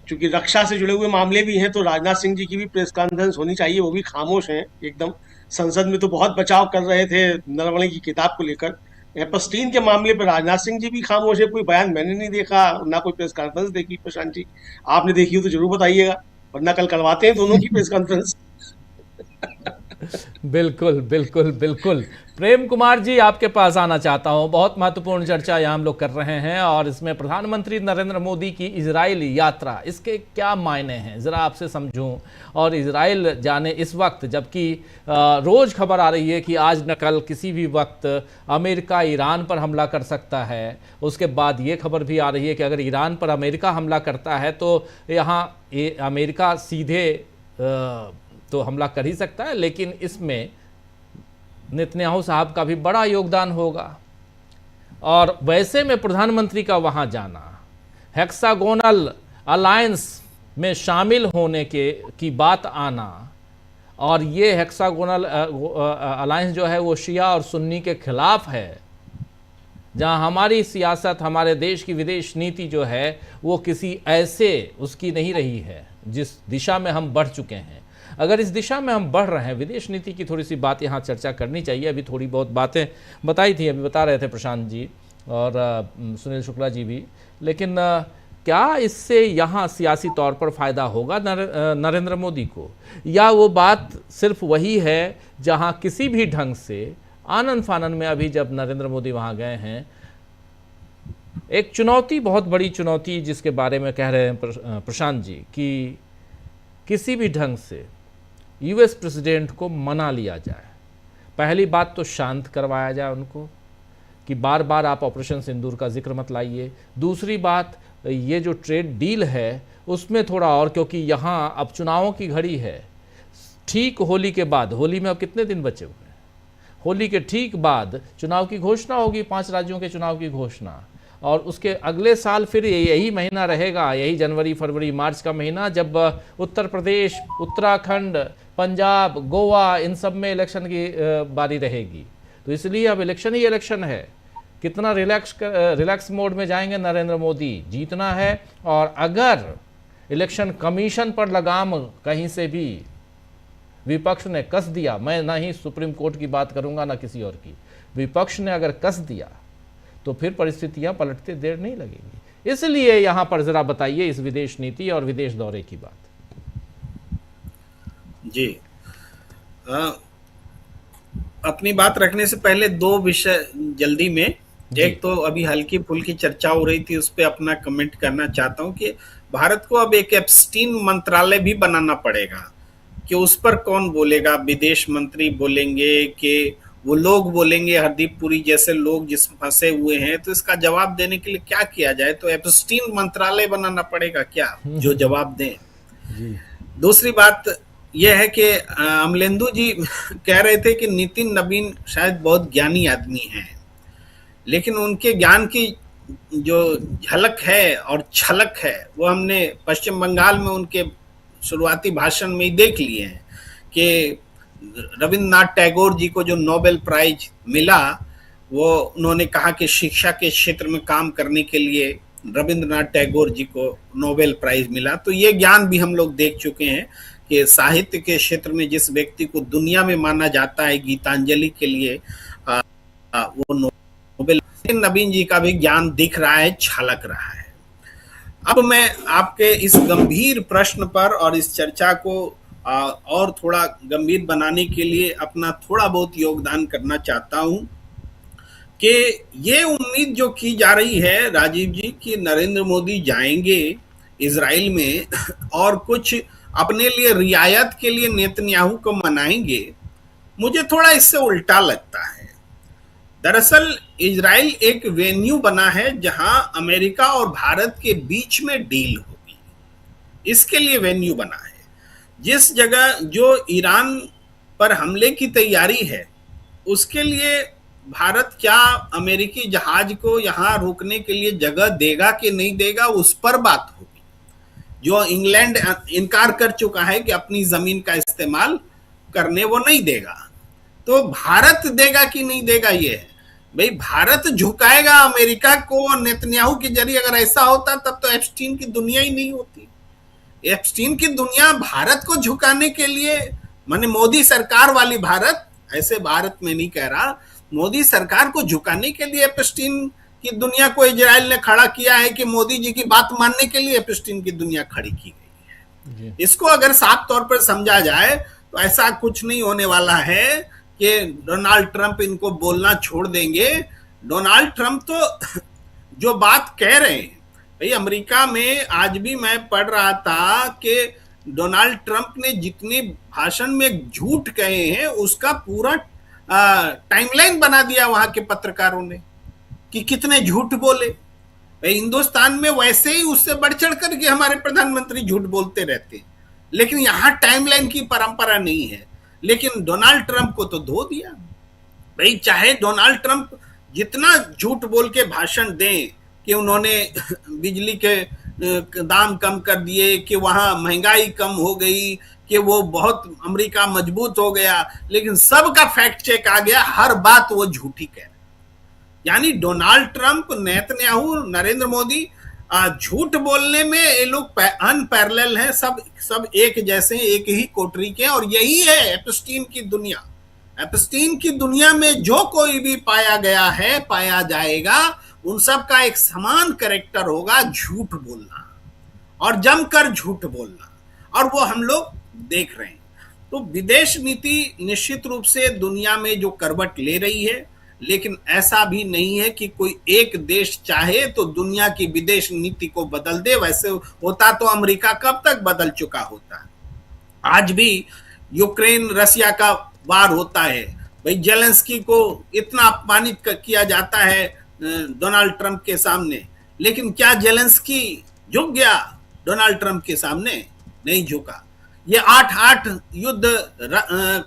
Speaker 10: क्योंकि रक्षा से जुड़े हुए मामले भी हैं, तो राजनाथ सिंह जी की भी प्रेस कॉन्फ्रेंस होनी चाहिए। वो भी खामोश हैं एकदम। संसद में तो बहुत बचाव कर रहे थे नरवणे की किताब को लेकर, एपस्टीन के मामले पर राजनाथ सिंह जी भी खामोश है। कोई बयान मैंने नहीं देखा, ना कोई प्रेस कॉन्फ्रेंस देखी। प्रशांत जी, आपने देखी हो तो जरूर बताइएगा, वरना कल करवाते हैं दोनों की प्रेस कॉन्फ्रेंस।
Speaker 1: बिल्कुल बिल्कुल बिल्कुल। प्रेम कुमार जी, आपके पास आना चाहता हूं। बहुत महत्वपूर्ण चर्चा यहाँ हम लोग कर रहे हैं और इसमें प्रधानमंत्री नरेंद्र मोदी की इजराइल यात्रा, इसके क्या मायने हैं जरा आपसे समझूं। और इजराइल जाने इस वक्त, जबकि रोज खबर आ रही है कि आज न कल किसी भी वक्त अमेरिका ईरान पर हमला कर सकता है। उसके बाद ये खबर भी आ रही है कि अगर ईरान पर अमेरिका हमला करता है तो यहाँ अमेरिका सीधे तो हमला कर ही सकता है, लेकिन इसमें नेतन्याहू साहब का भी बड़ा योगदान होगा। और वैसे में प्रधानमंत्री का वहां जाना, हेक्सागोनल अलायंस में शामिल होने की बात आना, और ये हेक्सागोनल अलायंस जो है वो शिया और सुन्नी के खिलाफ है, जहां हमारी सियासत, हमारे देश की विदेश नीति जो है वो किसी ऐसे उसकी नहीं रही है जिस दिशा में हम बढ़ चुके हैं। अगर इस दिशा में हम बढ़ रहे हैं, विदेश नीति की थोड़ी सी बात यहाँ चर्चा करनी चाहिए। अभी थोड़ी बहुत बातें बताई थी, अभी बता रहे थे प्रशांत जी और सुनील शुक्ला जी भी, लेकिन क्या इससे यहाँ सियासी तौर पर फ़ायदा होगा नरेंद्र मोदी को, या वो बात सिर्फ वही है जहाँ किसी भी ढंग से आनन फानन में, अभी जब नरेंद्र मोदी वहाँ गए हैं, एक चुनौती, बहुत बड़ी चुनौती जिसके बारे में कह रहे हैं प्रशांत जी कि किसी भी ढंग से यूएस प्रेसिडेंट को मना लिया जाए। पहली बात तो शांत करवाया जाए उनको कि बार बार आप ऑपरेशन सिंदूर का जिक्र मत लाइए। दूसरी बात, ये जो ट्रेड डील है उसमें थोड़ा और, क्योंकि यहाँ अब चुनावों की घड़ी है, ठीक होली के बाद, होली में अब कितने दिन बचे हुए हैं, होली के ठीक बाद चुनाव की घोषणा होगी, 5 राज्यों के चुनाव की घोषणा, और उसके अगले साल फिर यही महीना रहेगा, यही जनवरी फरवरी मार्च का महीना, जब उत्तर प्रदेश, उत्तराखंड, पंजाब, गोवा, इन सब में इलेक्शन की बारी रहेगी। तो इसलिए अब इलेक्शन ही इलेक्शन है। कितना रिलैक्स मोड में जाएंगे नरेंद्र मोदी, जीतना है। और अगर इलेक्शन कमीशन पर लगाम कहीं से भी विपक्ष ने कस दिया, मैं ना ही सुप्रीम कोर्ट की बात करूंगा ना किसी और की, विपक्ष ने अगर कस दिया तो फिर परिस्थितियां पलटते देर नहीं लगेगी। इसलिए यहां पर जरा बताइए इस विदेश नीति और विदेश दौरे की बात।
Speaker 8: जी, अपनी बात रखने से पहले 2 विषय जल्दी में, एक तो अभी हल्की फुल्की चर्चा हो रही थी, उस पर अपना कमेंट करना चाहता हूं कि भारत को अब एक एप्स्टीन मंत्रालय भी बनाना पड़ेगा कि उस पर कौन बोलेगा, विदेश मंत्री बोलेंगे कि वो लोग बोलेंगे, हरदीप पुरी जैसे लोग जिस फंसे हुए हैं, तो इसका जवाब देने के लिए क्या किया जाए। तो एप्स्टीन मंत्रालय बनाना पड़ेगा क्या, जो जवाब दें। दूसरी बात यह है कि अमलेंदु जी कह रहे थे कि नितिन नवीन शायद बहुत ज्ञानी आदमी हैं, लेकिन उनके ज्ञान की जो झलक है और छलक है वो हमने पश्चिम बंगाल में उनके शुरुआती भाषण में ही देख लिए हैं कि रविंद्रनाथ टैगोर जी को जो नोबेल प्राइज मिला, वो उन्होंने कहा कि शिक्षा के क्षेत्र में काम करने के लिए रविंद्रनाथ टैगोर जी को नोबेल प्राइज मिला। तो ये ज्ञान भी हम लोग देख चुके हैं कि साहित्य के क्षेत्र में जिस व्यक्ति को दुनिया में माना जाता है गीतांजलि के लिए, वो नोबेल, नवीन जी का भी ज्ञान दिख रहा है, छलक रहा है। अब मैं आपके इस गंभीर प्रश्न पर और इस चर्चा को और थोड़ा गंभीर बनाने के लिए अपना थोड़ा बहुत योगदान करना चाहता हूं कि ये उम्मीद जो की जा रही है राजीव जी कि नरेंद्र मोदी जाएंगे इजराइल में और कुछ अपने लिए रियायत के लिए नेतन्याहू को मनाएंगे, मुझे थोड़ा इससे उल्टा लगता है। दरअसल इजराइल एक वेन्यू बना है जहां अमेरिका और भारत के बीच में डील होगी, इसके लिए वेन्यू बना है। जिस जगह जो ईरान पर हमले की तैयारी है, उसके लिए भारत क्या अमेरिकी जहाज को यहां रुकने के लिए जगह देगा कि नहीं देगा, उस पर बात होगी। जो इंग्लैंड इनकार कर चुका है कि अपनी जमीन का इस्तेमाल करने वो नहीं देगा, तो भारत देगा कि नहीं देगा ये है। भाई भारत झुकाएगा अमेरिका को और नेतन्याहू के जरिए, अगर ऐसा होता तब तो एप्स्टीन की दुनिया ही नहीं होती। एप्स्टीन की दुनिया भारत को झुकाने के लिए, माने मोदी सरकार वाली भारत, ऐसे भारत में नहीं कह रहा, मोदी सरकार को झुकाने के लिए एप्स्टीन की दुनिया को इजराइल ने खड़ा किया है कि मोदी जी की बात मानने के लिए एप्स्टीन की दुनिया खड़ी की गई है। इसको अगर साफ तौर पर समझा जाए तो ऐसा कुछ नहीं होने वाला है कि डोनाल्ड ट्रंप इनको बोलना छोड़ देंगे। डोनाल्ड ट्रंप तो जो बात कह रहे हैं, भाई अमेरिका में आज भी मैं पढ़ रहा था कि डोनाल्ड ट्रंप ने जितने भाषण में झूठ कहे हैं उसका पूरा टाइमलाइन बना दिया वहां के पत्रकारों ने कि कितने झूठ बोले। भाई हिंदुस्तान में वैसे ही उससे बढ़ चढ़ करके हमारे प्रधानमंत्री झूठ बोलते रहते हैं, लेकिन यहाँ टाइमलाइन की परंपरा नहीं है। लेकिन डोनाल्ड ट्रंप को तो धो दिया। भाई चाहे डोनाल्ड ट्रंप जितना झूठ बोल के भाषण दें कि उन्होंने बिजली के दाम कम कर दिए, कि वहां महंगाई कम हो गई, कि वो बहुत अमेरिका मजबूत हो गया, लेकिन सबका फैक्ट चेक आ गया, हर बात वो झूठी कह रहे। यानी Donald Trump, Netanyahu, Narendra Modi झूठ बोलने में ये लोग अनपैरेलल हैं, सब एक जैसे, एक ही कोटरी के। और यही है एप्स्टीन की दुनिया। एप्स्टीन की दुनिया में जो कोई भी पाया गया है, पाया जाएगा, उन सब का एक समान कैरेक्टर होगा, झूठ बोलना और जमकर झूठ बोलना, और वो हम लोग देख रहे हैं। तो विदेश नीति निश्चित रूप से दुनिया में जो करवट ले रही है, लेकिन ऐसा भी नहीं है कि कोई एक देश चाहे तो दुनिया की विदेश नीति को बदल दे। वैसे होता तो अमेरिका कब तक बदल चुका होता। आज भी यूक्रेन रसिया का वार होता है, भाई जेलेंस्की को इतना अपमानित किया जाता है डोनाल्ड ट्रंप के सामने, लेकिन क्या जेलेंस्की झुक गया डोनाल्ड ट्रंप के सामने? नहीं झुका। ये 8 युद्ध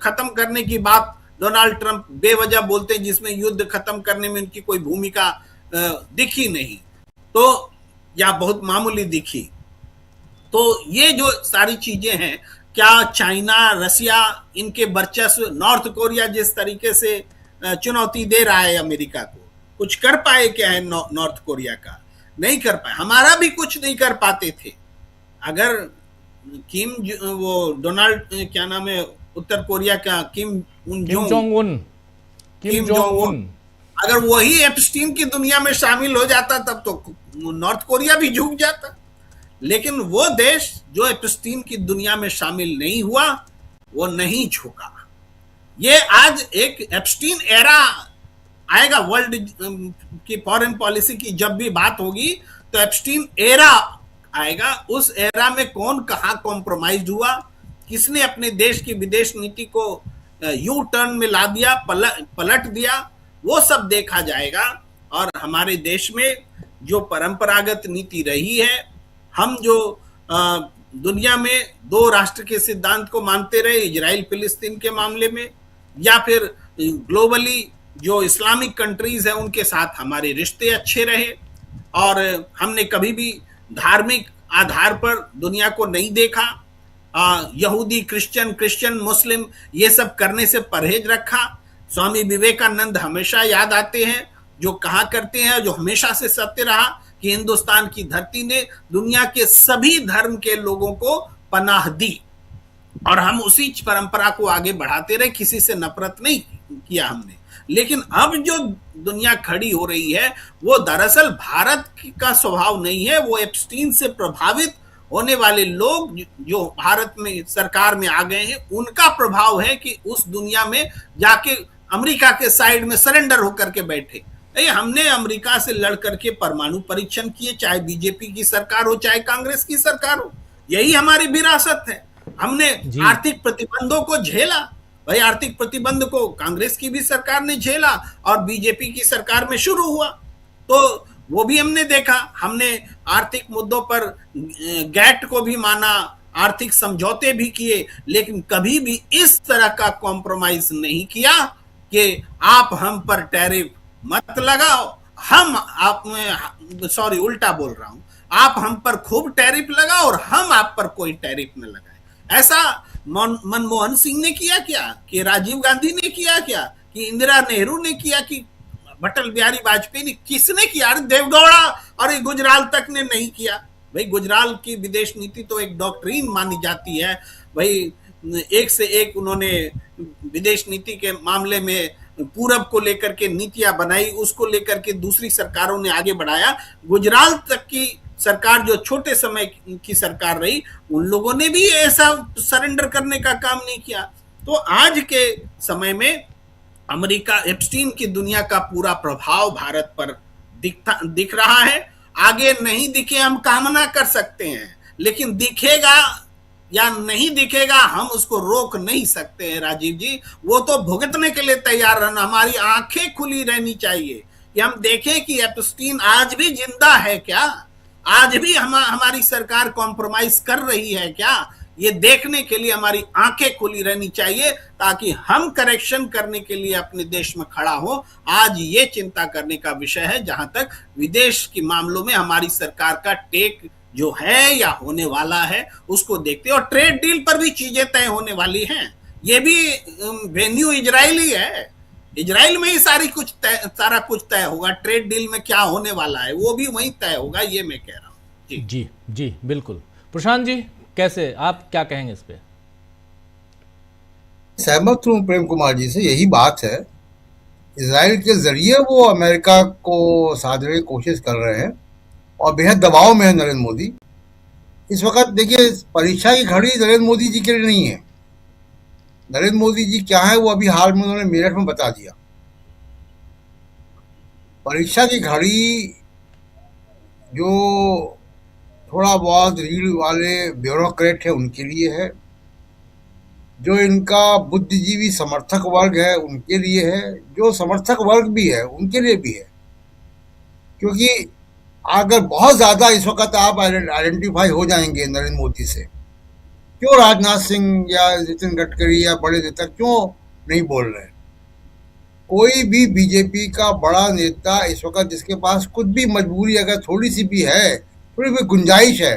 Speaker 8: खत्म करने की बात डोनाल्ड ट्रंप बेवजह बोलते हैं, जिसमें युद्ध खत्म करने में उनकी कोई भूमिका दिखी नहीं, तो या बहुत मामूली दिखी। तो ये जो सारी चीजें हैं, क्या चाइना, रसिया, इनके वर्चस्व, नॉर्थ कोरिया जिस तरीके से चुनौती दे रहा है अमेरिका को, कुछ कर पाए क्या है नॉर्थ कोरिया का? नहीं कर पाए। हमारा भी कुछ नहीं कर पाते थे। अगर वो डोनाल्ड, क्या नाम है उत्तर कोरिया का, किम जोंग उन, अगर वही एप्स्टीन की दुनिया में शामिल हो जाता तब तो नॉर्थ कोरिया भी झुक जाता। लेकिन वो देश जो एप्स्टीन की दुनिया में शामिल नहीं हुआ, वो नहीं झुका। ये आज एक एप्स्टीन एरा आएगा वर्ल्ड की फॉरेन पॉलिसी की, जब भी बात होगी तो एप्स्टीन एरा आएगा। उस एरा में कौन कहां कॉम्प्रोमाइज हुआ, किसने अपने देश की विदेश नीति को यू टर्न में ला दिया, पलट दिया, वो सब देखा जाएगा। और हमारे देश में जो परंपरागत नीति रही है, हम जो दुनिया में 2 राष्ट्र के सिद्धांत को मानते रहे, इजराइल फिलिस्तीन के मामले में, या फिर ग्लोबली जो इस्लामिक कंट्रीज है उनके साथ हमारे रिश्ते अच्छे रहे, और हमने कभी भी धार्मिक आधार पर दुनिया को नहीं देखा। यहूदी, क्रिश्चियन, मुस्लिम, ये सब करने से परहेज रखा। स्वामी विवेकानंद हमेशा याद आते हैं, जो कहा करते हैं, जो हमेशा से सत्य रहा, कि हिंदुस्तान की धरती ने दुनिया के सभी धर्म के लोगों को पनाह दी, और हम उसी परंपरा को आगे बढ़ाते रहे, किसी से नफरत नहीं किया हमने। लेकिन अब जो दुनिया खड़ी हो रही है, वो दरअसल भारत का स्वभाव नहीं है। वो एप्स्टीन से प्रभावित होने वाले लोग जो भारत में सरकार में आ गए हैं, उनका प्रभाव है कि उस दुनिया में जाके अमेरिका के साइड में सरेंडर होकर के बैठे। हमने अमेरिका से लड़ करके परमाणु परीक्षण किए, चाहे बीजेपी की सरकार हो, चाहे कांग्रेस की सरकार हो, यही हमारी विरासत है। हमने आर्थिक प्रतिबंधों को झेला, भाई आर्थिक प्रतिबंध को कांग्रेस की भी सरकार ने झेला और बीजेपी की सरकार में शुरू हुआ, तो वो भी हमने देखा। हमने आर्थिक मुद्दों पर गैट को भी माना, आर्थिक समझौते भी किए, लेकिन कभी भी इस तरह का कॉम्प्रोमाइज नहीं किया कि आप हम पर टैरिफ मत लगाओ, हम आप में, सॉरी उल्टा बोल रहा हूं, आप हम पर खूब टैरिफ लगाओ और हम आप पर कोई टैरिफ न लगाए। ऐसा मनमोहन सिंह ने किया क्या, कि राजीव गांधी ने किया क्या, कि इंदिरा नेहरू ने किया, कि अटल बिहारी वाजपेयी ने, किसने किया? देवगौड़ा और गुजराल तक ने नहीं किया। भाई गुजराल की विदेश नीति तो एक डॉक्ट्रिन मानी जाती है, भाई एक से एक उन्होंने विदेश नीति के मामले में पूरब को लेकर के नीतियां बनाई, उसको लेकर के दूसरी सरकारों ने आगे बढ़ाया। गुजराल तक की सरकार जो छोटे समय की सरकार रही, उन लोगों ने भी ऐसा सरेंडर करने का काम नहीं किया। तो आज के समय में अमेरिका, एप्स्टीन की दुनिया का पूरा प्रभाव भारत पर दिख रहा है। आगे नहीं दिखे हम कामना कर सकते हैं, लेकिन दिखेगा या नहीं दिखेगा हम उसको रोक नहीं सकते हैं राजीव जी। वो तो भुगतने के लिए तैयार रहना, हमारी आंखें खुली रहनी चाहिए कि हम देखें कि एप्स्टीन आज भी जिंदा है क्या, आज भी हमारी सरकार कॉम्प्रोमाइज कर रही है क्या, ये देखने के लिए हमारी आंखें खुली रहनी चाहिए, ताकि हम करेक्शन करने के लिए अपने देश में खड़ा हो। आज ये चिंता करने का विषय है जहां तक विदेश के मामलों में हमारी सरकार का टेक जो है या होने वाला है उसको देखते, और ट्रेड डील पर भी चीजें तय होने वाली हैं। ये भी वेन्यू इजराइल ही है, इजराइल में ही सारा कुछ तय होगा। ट्रेड डील में क्या होने वाला है वो भी वहीं तय होगा, ये मैं कह रहा हूँ।
Speaker 1: जी जी बिल्कुल। प्रशांत जी, कैसे, आप क्या कहेंगे इस पे?
Speaker 9: सहमत हूँ प्रेम कुमार जी से, यही बात है। इजराइल के जरिए वो अमेरिका को साधने की कोशिश कर रहे हैं और बेहद दबाव में है नरेंद्र मोदी इस वक्त। देखिए, परीक्षा की घड़ी नरेंद्र मोदी जी के लिए नहीं है। नरेंद्र मोदी जी क्या है वो अभी हाल में उन्होंने मेरठ में बता दिया। परीक्षा की घड़ी जो थोड़ा बहुत रीढ़ वाले ब्यूरोक्रेट है उनके लिए है, जो इनका बुद्धिजीवी समर्थक वर्ग है उनके लिए है, जो समर्थक वर्ग भी है उनके लिए भी है। क्योंकि अगर बहुत ज्यादा इस वक्त आप आइडेंटिफाई हो जाएंगे नरेंद्र मोदी से, क्यों राजनाथ सिंह या नितिन गडकरी या बड़े नेता क्यों नहीं बोल रहे? कोई भी बीजेपी का बड़ा नेता इस वक्त जिसके पास कुछ भी मजबूरी अगर थोड़ी सी भी है, थोड़ी भी गुंजाइश है,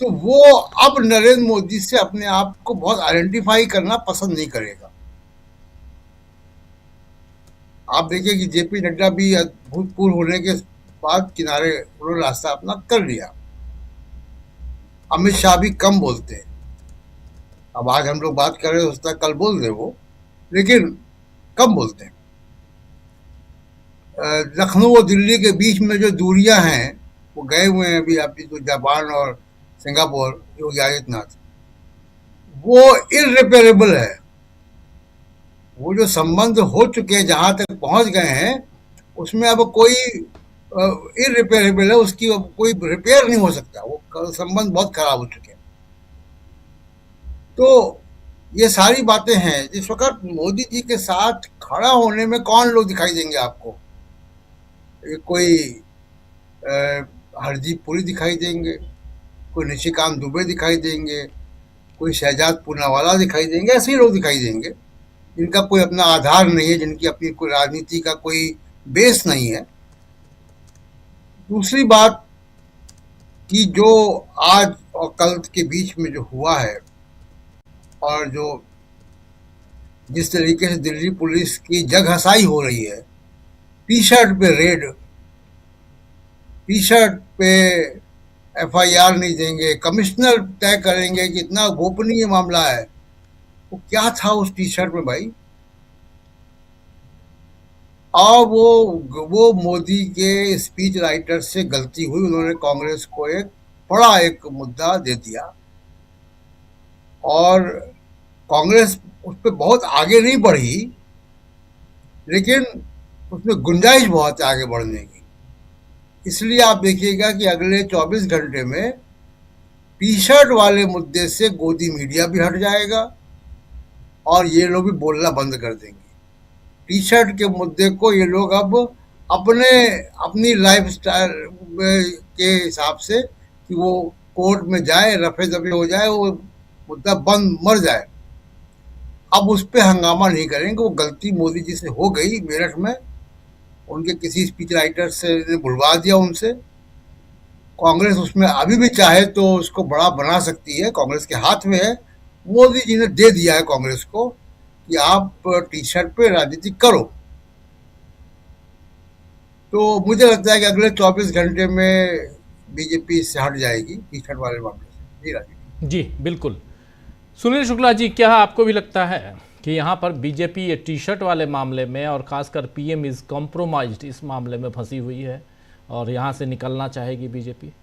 Speaker 9: तो वो अब नरेंद्र मोदी से अपने आप को बहुत आइडेंटिफाई करना पसंद नहीं करेगा। आप देखिए कि जेपी नड्डा भी भूतपूर्व होने के बाद किनारे उन्होंने रास्ता अपना कर लिया। अमित शाह भी कम बोलते हैं। अब आज हम लोग बात कर रहे हो सकता है कल बोल दे वो, लेकिन कम बोलते हैं। लखनऊ और दिल्ली के बीच में जो दूरियां हैं वो गए हुए हैं अभी आप तो जापान और सिंगापुर योगी आदित्यनाथ, वो इररिपेयरेबल है। वो जो संबंध हो चुके हैं, जहां तक पहुंच गए हैं, उसमें अब कोई इररिपेयरेबल है, उसकी कोई रिपेयर नहीं हो सकता। वो संबंध बहुत खराब हो चुके हैं। तो ये सारी बातें हैं। जिस वक्त मोदी जी के साथ खड़ा होने में कौन लोग दिखाई देंगे आपको? कोई हरदीप पुरी दिखाई देंगे, कोई निशिकांत दुबे दिखाई देंगे, कोई शहजाद पूनावाला दिखाई देंगे। ऐसे ही लोग दिखाई देंगे जिनका कोई अपना आधार नहीं है, जिनकी अपनी कोई राजनीति का कोई बेस नहीं है। दूसरी बात कि जो आज और कल के बीच में जो हुआ है, और जो जिस तरीके से दिल्ली पुलिस की जगहसाई हो रही है, टी शर्ट पे रेड, टी शर्ट पे एफआईआर नहीं देंगे, कमिश्नर तय करेंगे कि इतना गोपनीय मामला है। वो क्या था उस टी शर्ट में भाई? और वो मोदी के स्पीच राइटर से गलती हुई, उन्होंने कांग्रेस को एक बड़ा एक मुद्दा दे दिया और कांग्रेस उस पर बहुत आगे नहीं बढ़ी, लेकिन उसमें गुंजाइश बहुत है आगे बढ़ने की। इसलिए आप देखिएगा कि अगले 24 घंटे में टी शर्ट वाले मुद्दे से गोदी मीडिया भी हट जाएगा और ये लोग भी बोलना बंद कर देंगे। टी शर्ट के मुद्दे को ये लोग अब अपनी लाइफ स्टाइल के हिसाब से कि वो कोर्ट में जाए, रफे दफे हो जाए, वो मुद्दा बंद मर जाए, अब उस पर हंगामा नहीं करेंगे। वो गलती मोदी जी से हो गई मेरठ में, उनके किसी स्पीच राइटर से बुलवा दिया उनसे। कांग्रेस उसमें अभी भी चाहे तो उसको बड़ा बना सकती है, कांग्रेस के हाथ में है। मोदी जी ने दे दिया है कांग्रेस को कि आप टी शर्ट पे राजनीति करो। तो मुझे लगता है कि अगले 24 घंटे में बीजेपी से हट जाएगी टी शर्ट वाले मामले से। जी राजीव
Speaker 1: जी बिल्कुल। सुनील शुक्ला जी, क्या आपको भी लगता है कि यहाँ पर बीजेपी ये टी शर्ट वाले मामले में और खासकर पीएम इज कॉम्प्रोमाइज्ड इस मामले में फंसी हुई है और यहाँ से निकलना चाहेगी बीजेपी?